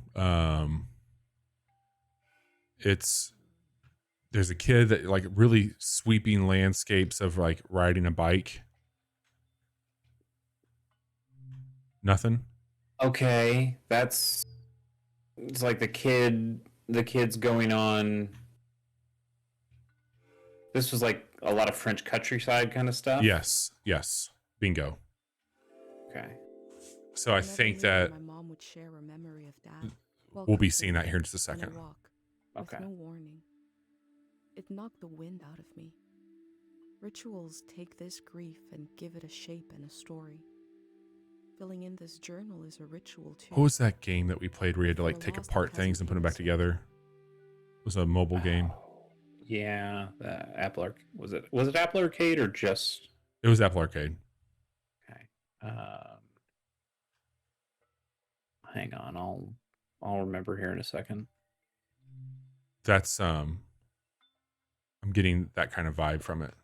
There's a kid that like really sweeping landscapes of like riding a bike. Nothing. Okay, it's like the kid's going on. This was like a lot of French countryside kind of stuff. Yes. Bingo. Okay. So I think that my mom would share a memory of Dad. we'll be seeing that here in just a second. Walk, okay. With no warning. It knocked the wind out of me. Rituals take this grief and give it a shape and a story. Filling in this journal is a ritual too. What was that game that we played where you had to like take apart things and put them back together? It was a mobile game. Yeah, Apple was it Apple Arcade or just? It was Apple Arcade. Okay. Hang on, I'll remember here in a second. That's I'm getting that kind of vibe from it.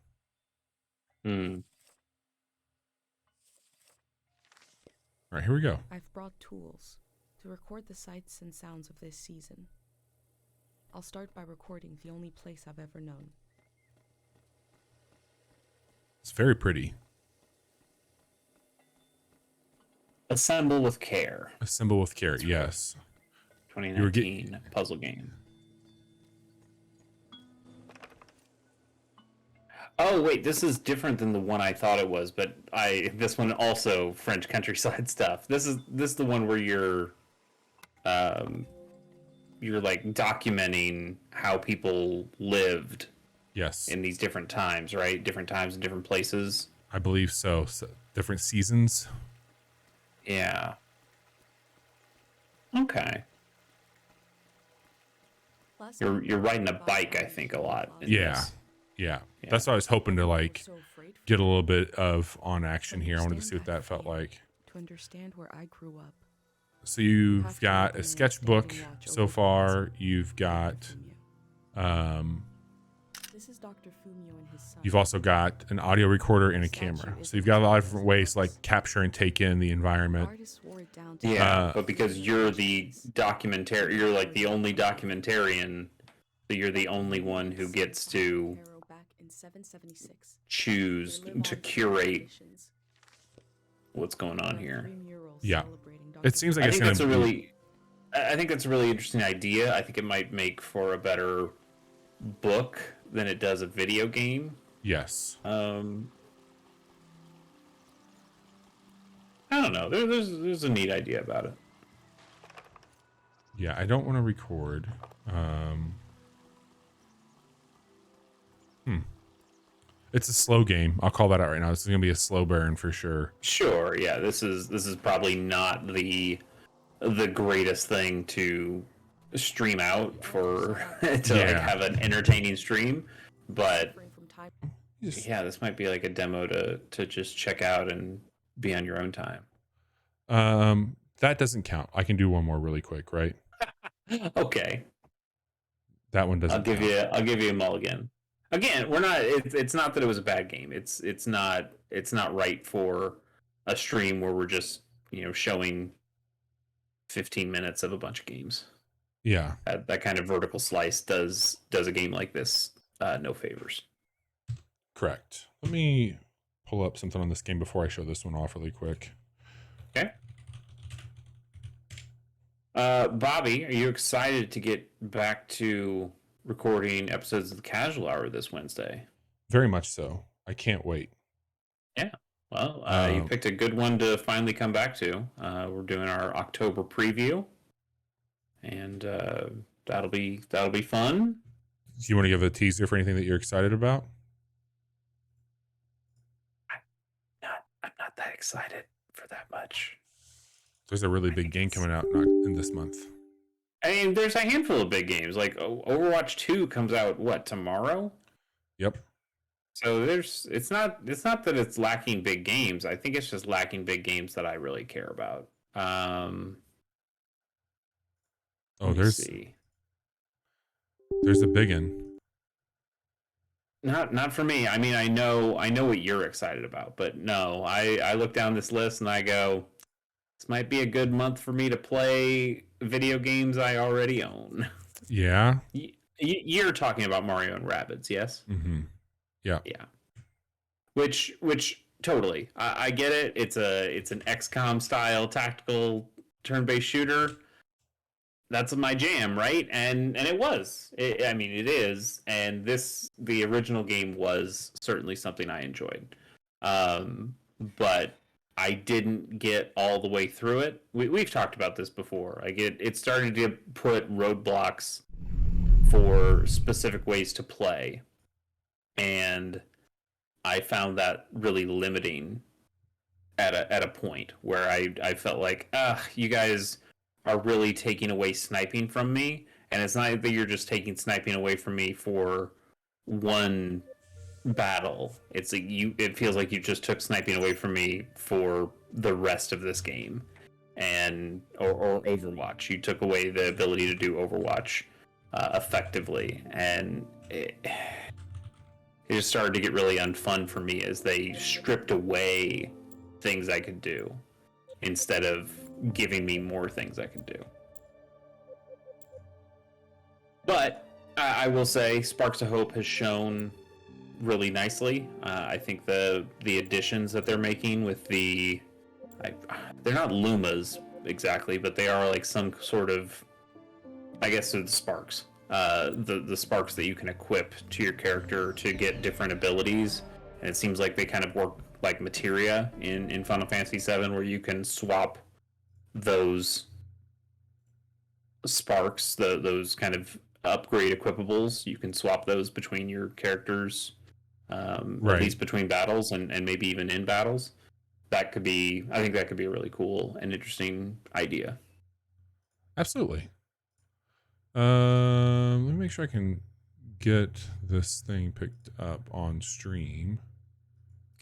All right, here we go. I've brought tools to record the sights and sounds of this season. I'll start by recording the only place I've ever known. It's very pretty. Assemble with Care. Assemble with Care, yes. 2019 puzzle game. Oh wait, this is different than the one I thought it was, but this one also French countryside stuff. This is the one where you're like documenting how people lived. Yes. In these different times, right? Different times and different places. I believe so. Different seasons. Yeah. Okay. You're riding a bike, I think, a lot. Yeah. That's what I was hoping to like get a little bit of on action here. I wanted to see what that felt like. To understand where I grew up. So you've got a sketchbook so far. You've got this is Dr. Fumio and his son. You've also got an audio recorder and a camera. So you've got a lot of different ways to like capture and take in the environment. Yeah, but because you're the documentary, you're like the only documentarian, so you're the only one who gets to choose to curate what's going on here. Yeah, it seems like I think that's a really interesting idea. I think it might make for a better book than it does a video game. Yes. I don't know. There's a neat idea about it. Yeah, I don't want to record. It's a slow game. I'll call that out right now. This is gonna be a slow burn for sure. Sure. Yeah. This is probably not the greatest thing to stream out for to like have an entertaining stream, but yeah, this might be like a demo to just check out and be on your own time. That doesn't count. I can do one more really quick, right? Okay. That one doesn't. I'll give you a mulligan. Again, we're not. It's not that it was a bad game. It's not right for a stream where we're just showing 15 minutes of a bunch of games. Yeah. That kind of vertical slice does a game like this no favors. Correct. Let me pull up something on this game before I show this one off really quick. Okay. Bobby, are you excited to get back to recording episodes of the Casual Hour this Wednesday? Very much so. I can't wait. Yeah. Well, you picked a good one to finally come back to. We're doing our October preview, and that'll be fun. Do you want to give a teaser for anything that you're excited about? I'm not that excited for that much. There's a really big game coming out in this month. I mean, there's a handful of big games. Like Overwatch 2 comes out tomorrow? Yep. So it's not that it's lacking big games. I think it's just lacking big games that I really care about. there's a big one. Not for me. I mean, I know what you're excited about, but no, I look down this list and I go, this might be a good month for me to play video games I already own. Yeah. You're talking about Mario and Rabbids, yes? Mm-hmm. Yeah. Yeah. Which totally. I get it. It's an XCOM style tactical turn-based shooter. That's my jam, right? And it was. It is. And the original game was certainly something I enjoyed. But I didn't get all the way through it. We've talked about this before. It started to put roadblocks for specific ways to play, and I found that really limiting at a point where I felt like, you guys are really taking away sniping from me, and it's not that you're just taking sniping away from me for one battle. It's like it feels like you just took sniping away from me for the rest of this game, and or Overwatch. You took away the ability to do Overwatch effectively, and it just started to get really unfun for me as they stripped away things I could do instead of giving me more things I could do. But I will say Sparks of Hope has shown really nicely. I think the additions that they're making with they're not Lumas exactly, but they are like some sort of, I guess they're the sparks. The sparks that you can equip to your character to get different abilities, and it seems like they kind of work like materia in Final Fantasy VII, where you can swap those sparks, those kind of upgrade equipables. You can swap those between your characters, Right. at least between battles and maybe even in battles. I think that could be a really cool and interesting idea. Absolutely. Let me make sure I can get this thing picked up on stream.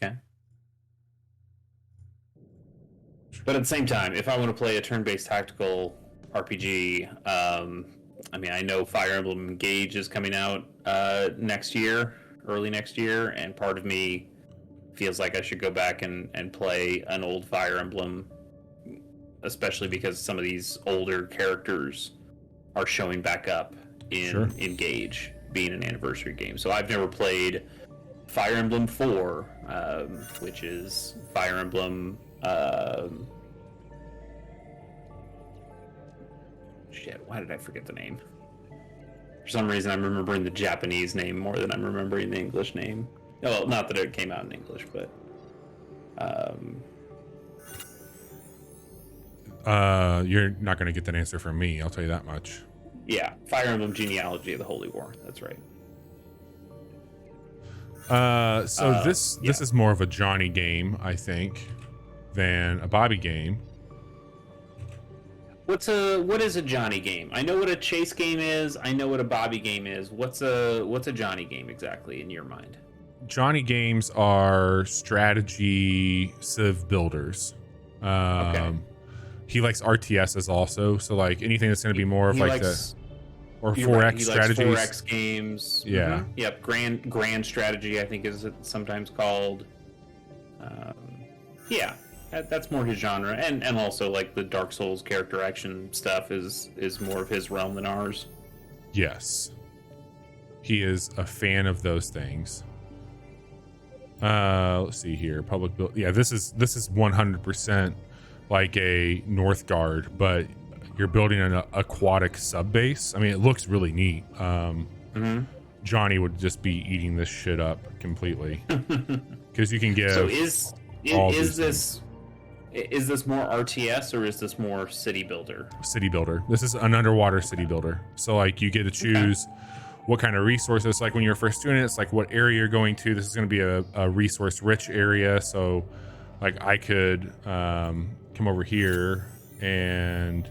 Okay. But at the same time, if I want to play a turn-based tactical RPG, I mean, I know Fire Emblem Engage is coming out next year, early next year, and part of me feels like I should go back and play an old Fire Emblem, especially because some of these older characters are showing back up in Engage, being an anniversary game. So I've never played Fire Emblem 4, which is Fire Emblem... shit, why did I forget the name? For some reason, I'm remembering the Japanese name more than I'm remembering the English name. Well, not that it came out in English, but... You're not going to get that answer from me, I'll tell you that much. Yeah, Fire Emblem Genealogy of the Holy War, that's right. This is more of a Johnny game, I think, than a Bobby game. What is a Johnny game? I know what a chase game is. I know what a Bobby game is. What's a Johnny game exactly in your mind? Johnny games are strategy civ builders. Okay. He likes RTSs also, so like anything that's going to be more of like the or 4X strategies. 4X games. Yeah. Mm-hmm. Yep. Grand strategy, I think is sometimes called. Yeah. That's more his genre, and also like the Dark Souls character action stuff is more of his realm than ours. Yes, he is a fan of those things. Let's see here, public build. Yeah, this is 100% like a Northgard, but you're building an aquatic sub base. I mean, it looks really neat. Johnny would just be eating this shit up completely because you can get. So is this more RTS or is this more city builder? City builder. This is an underwater city builder. So like you get to choose what kind of resources. Like when you're first doing it, it's like what area you're going to. This is going to be a resource rich area. So like I could come over here and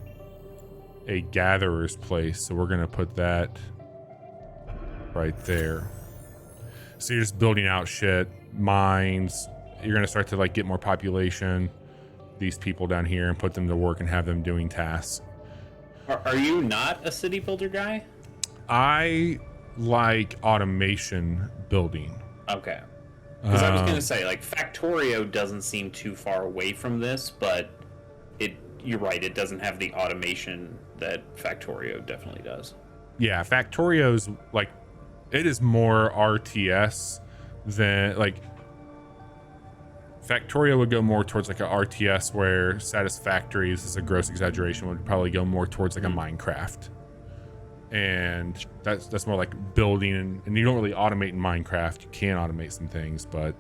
a gatherer's place. So we're going to put that right there. So you're just building out shit, mines. You're going to start to like get more population. These people down here and put them to work and have them doing tasks. Are you not a city builder guy? I like automation building. Okay. Because I was going to say, like, Factorio doesn't seem too far away from this, but you're right, it doesn't have the automation that Factorio definitely does. Yeah, Factorio's, like, it is more RTS than, like, Factorio would go more towards like a RTS, where Satisfactories, is a gross exaggeration, would probably go more towards like a Minecraft, and that's more like building, and you don't really automate in Minecraft. You can automate some things, but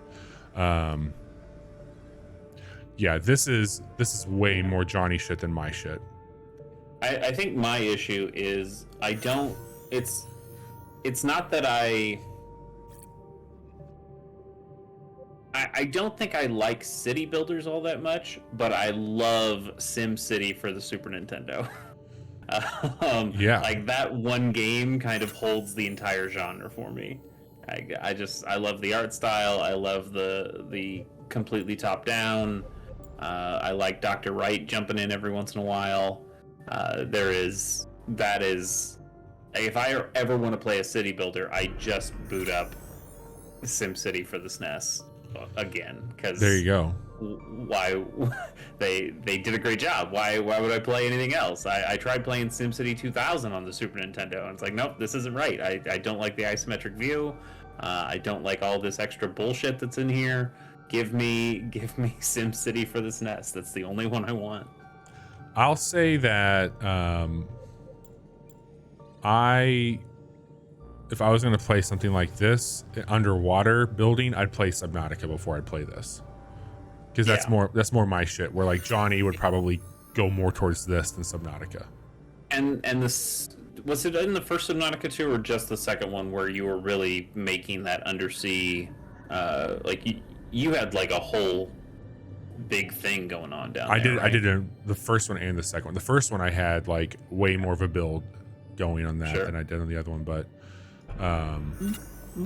yeah, this is way more Johnny shit than my shit. I think my issue is it's not that I don't think I like city builders all that much, but I love Sim City for the Super Nintendo. Yeah. Like that one game kind of holds the entire genre for me. I love the art style. I love the completely top down. I like Dr. Wright jumping in every once in a while. That is if I ever want to play a city builder, I just boot up SimCity for the SNES again because There you go. why they did a great job. Why would I play anything else? I tried playing SimCity 2000 on the Super Nintendo, and it's like, nope, this isn't right. I don't like the isometric view. I don't like all this extra bullshit that's in here. Give me SimCity for the SNES. That's the only one I want. I'll say that if I was going to play something like this, underwater building, I'd play Subnautica before I'd play this. Because that's more my shit, where like Johnny would probably go more towards this than Subnautica. And this, was it in the first Subnautica 2 or just the second one where you were really making that undersea, like you had like a whole big thing going on down there, right? I did the first one and the second one. The first one I had like way more of a build going on that than I did on the other one, but yeah.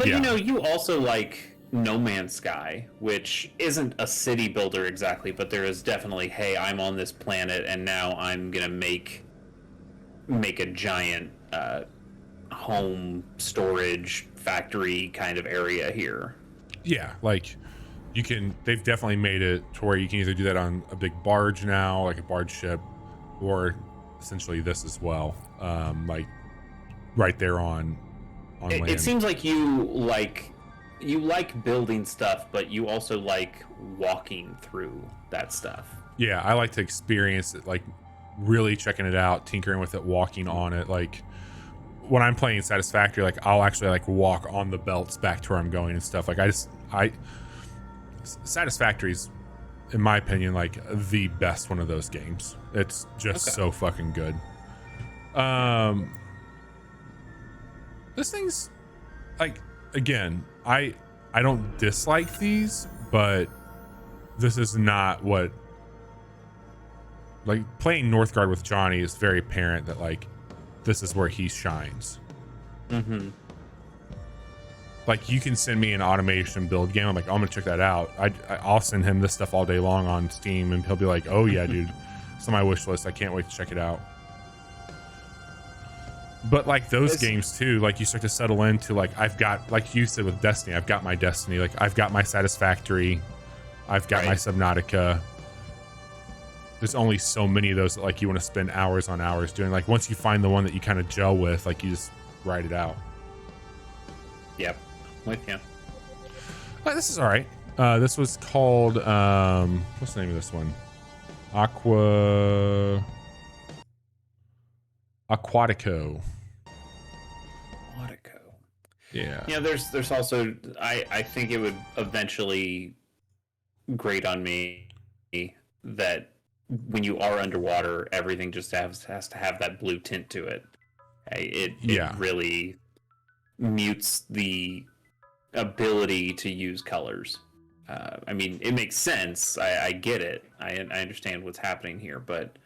You know, you also like No Man's Sky, which isn't a city builder exactly, but there is definitely, hey, I'm on this planet and now I'm gonna make a giant home storage factory kind of area here. Yeah, like they've definitely made it to where you can either do that on a big barge now, like a barge ship, or essentially this as well, like right there on land. It seems like you like building stuff, but you also like walking through that stuff. Yeah, I like to experience it, like really checking it out, tinkering with it, walking on it. Like when I'm playing Satisfactory, like I'll actually like walk on the belts back to where I'm going and stuff. Like Satisfactory's, in my opinion, like the best one of those games. It's just so fucking good. This thing's like, again, I don't dislike these, but this is not what, like playing Northgard with Johnny is very apparent that like this is where he shines. Mm-hmm. Like you can send me an automation build game. I'm like, oh, I'm gonna check that out. I'll send him this stuff all day long on Steam, and he'll be like, oh yeah, dude, it's on my wish list. I can't wait to check it out. But like those games too, like you start to settle into like, I've got, like you said with Destiny, I've got my Destiny, like I've got my Satisfactory, I've got my Subnautica. There's only so many of those that like you want to spend hours on hours doing. Like once you find the one that you kind of gel with, like you just ride it out. Yep, with you. This is all right. This was called what's the name of this one? Aquatico. Aquatico. Yeah. Yeah, there's also, I think it would eventually grate on me that when you are underwater, everything just has to have that blue tint to it. It really mutes the ability to use colors. I mean, it makes sense. I get it. I understand what's happening here, but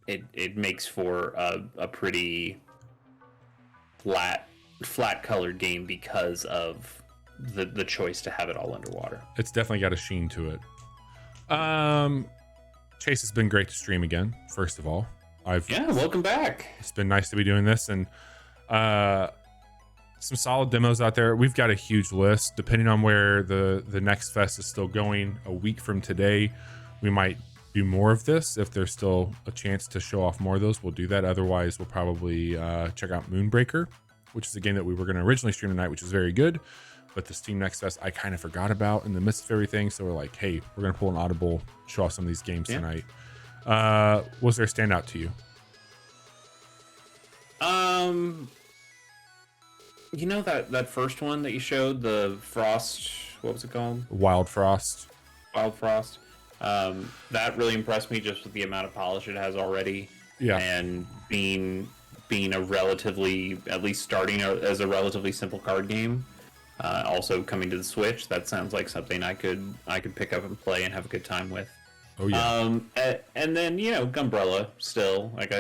it makes for a pretty flat colored game because of the choice to have it all underwater. It's definitely got a sheen to it. Chase, has been great to stream again. First of all, welcome back. It's been nice to be doing this, and some solid demos out there. We've got a huge list. Depending on where the next fest is still going, a week from today, we might do more of this. If there's still a chance to show off more of those, we'll do that. Otherwise, we'll probably check out Moonbreaker, which is a game that we were going to originally stream tonight, which is very good. But the Steam Next Fest, I kind of forgot about in the midst of everything. So we're like, hey, we're going to pull an audible, show off some of these games tonight. Was there a standout to you? You know that first one that you showed, the Frost, what was it called? Wild Frost. That really impressed me just with the amount of polish it has already. Yeah. And being being a relatively, at least starting as a relatively simple card game. Also coming to the Switch, that sounds like something I could pick up and play and have a good time with. Oh yeah. And then Gunbrella still like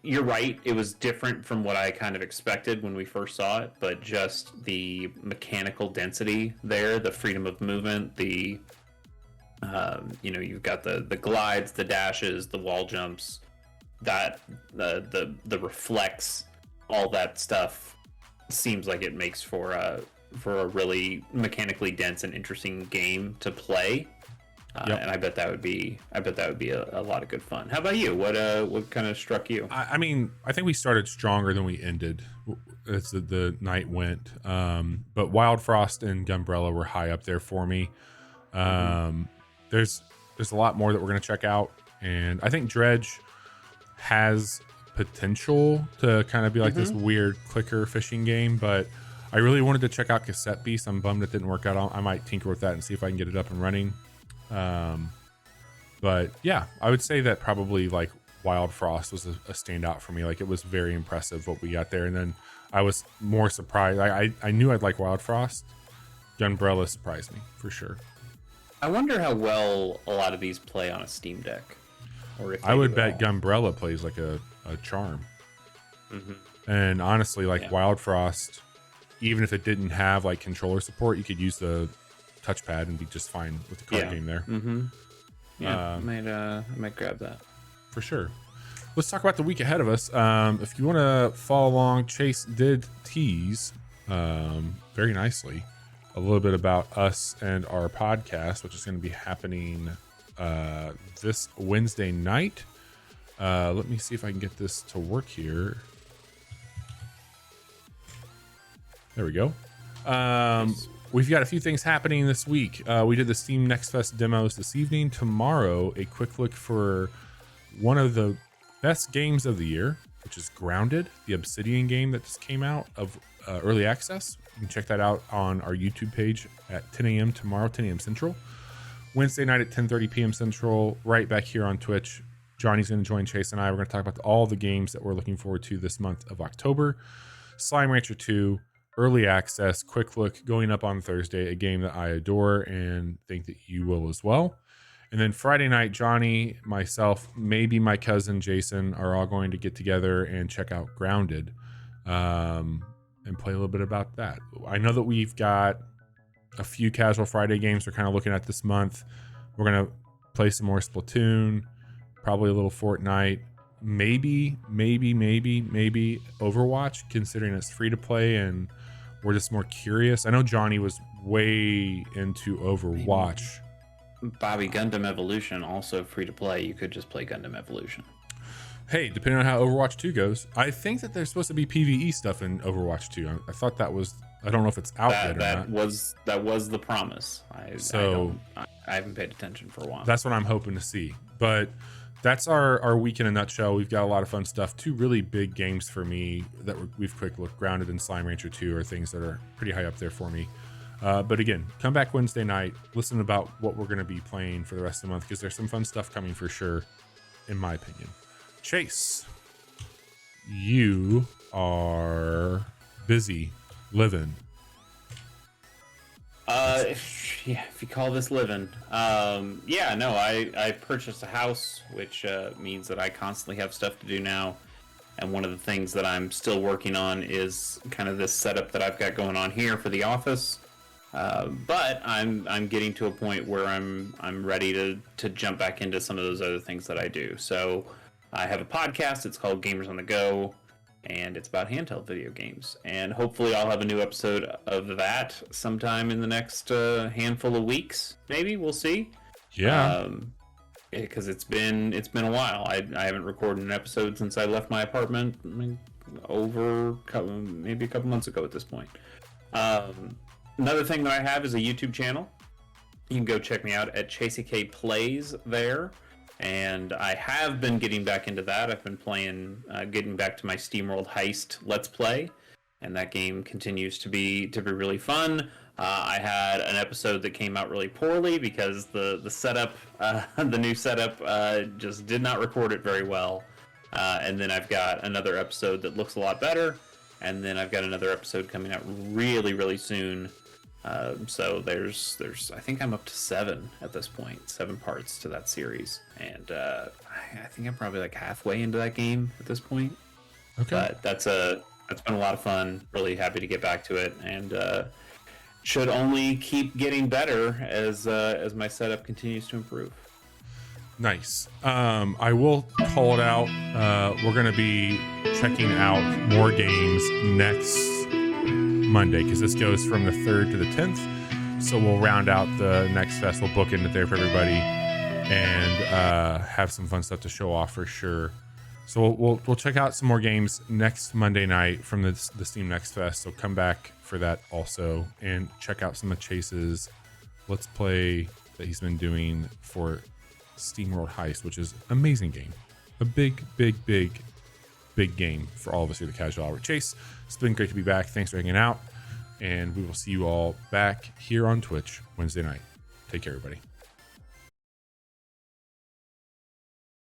you're right. It was different from what I kind of expected when we first saw it, but just the mechanical density there, the freedom of movement, the you've got the glides, the dashes, the wall jumps, that the reflex, all that stuff seems like it makes for a really mechanically dense and interesting game to play. Yep. And I bet that would be a lot of good fun. How about you? What kind of struck you? I mean, I think we started stronger than we ended as the night went. But Wild Frost and Gunbrella were high up there for me. There's a lot more that we're going to check out. And I think Dredge has potential to kind of be like this weird clicker fishing game. But I really wanted to check out Cassette Beast. I'm bummed it didn't work out. I might tinker with that and see if I can get it up and running. But yeah, I would say that probably like Wild Frost was a standout for me. Like it was very impressive what we got there. And then I was more surprised. I knew I'd like Wild Frost. Gunbrella surprised me for sure. I wonder how well a lot of these play on a Steam Deck. Or if I would bet Gunbrella plays like a charm. And honestly, like Wild Frost, even if it didn't have like controller support, you could use the touchpad and be just fine with the card game there. Yeah, I might grab that for sure. Let's talk about the week ahead of us. If you want to follow along, Chase did tease very nicely a little bit about us and our podcast, which is going to be happening this Wednesday night. Let me see if I can get this to work here. There we go. We've got a few things happening this week. We did the Steam Next Fest demos this evening. Tomorrow, a quick look for one of the best games of the year, which is Grounded, the Obsidian game that just came out of early access. You can check that out on our YouTube page at 10 a.m. tomorrow, 10 a.m. Central. Wednesday night at 10:30 p.m. Central, right back here on Twitch. Johnny's going to join Chase and I. We're going to talk about all the games that we're looking forward to this month of October. Slime Rancher 2. Early access, quick look going up on Thursday, a game that I adore and think that you will as well. And then Friday night, Johnny, myself, maybe my cousin Jason are all going to get together and check out Grounded and play a little bit about that. I know that we've got a few casual Friday games we're kind of looking at this month. We're going to play some more Splatoon, probably a little Fortnite. Maybe Overwatch, considering it's free to play and we're just more curious. I know Johnny was way into Overwatch. Bobby, Gundam Evolution, also free to play. You could just play Gundam Evolution. Hey, depending on how Overwatch 2 goes, I think that there's supposed to be PvE stuff in Overwatch 2. I thought that was, I don't know if it's out yet or not. That was the promise. I haven't paid attention for a while. That's what I'm hoping to see. But that's our week in a nutshell. We've got a lot of fun stuff. Two really big games for me that we've quick looked. Grounded and Slime Rancher 2 are things that are pretty high up there for me. But again, come back Wednesday night. Listen about what we're going to be playing for the rest of the month because there's some fun stuff coming for sure, in my opinion. Chase, you are busy living. If you call this living. I purchased a house, which means that I constantly have stuff to do now. And one of the things that I'm still working on is kind of this setup that I've got going on here for the office. But I'm getting to a point where I'm ready to jump back into some of those other things that I do. So I have a podcast. It's called Gamers on the Go. And it's about handheld video games. And hopefully I'll have a new episode of that sometime in the next handful of weeks. Maybe, we'll see. Yeah. Because it's been a while. I haven't recorded an episode since I left my apartment maybe a couple months ago at this point. Another thing that I have is a YouTube channel. You can go check me out at ChaseK Plays there. And I have been getting back into that. I've been playing, getting back to my SteamWorld Heist Let's Play, and that game continues to be really fun. I had an episode that came out really poorly because the setup, the new setup, just did not record it very well. And then I've got another episode that looks a lot better. And then I've got another episode coming out really, really soon. So there's I think I'm up to 7 at this point, 7 parts to that series. And I think I'm probably like halfway into that game at this point. Okay. But that's been a lot of fun. Really happy to get back to it, and should only keep getting better as my setup continues to improve. Nice. I will call it out. We're going to be checking out more games next Monday, because this goes from the 3rd to the 10th. So we'll round out the next fest. We'll book it there for everybody, and have some fun stuff to show off for sure. So we'll check out some more games next Monday night from the Steam Next Fest. So come back for that also, and check out some of Chase's Let's Play that he's been doing for SteamWorld Heist, which is an amazing game. A big game for all of us here at the Casual Hour. Chase, it's been great to be back. Thanks for hanging out, and we will see you all back here on Twitch Wednesday night. Take care, everybody.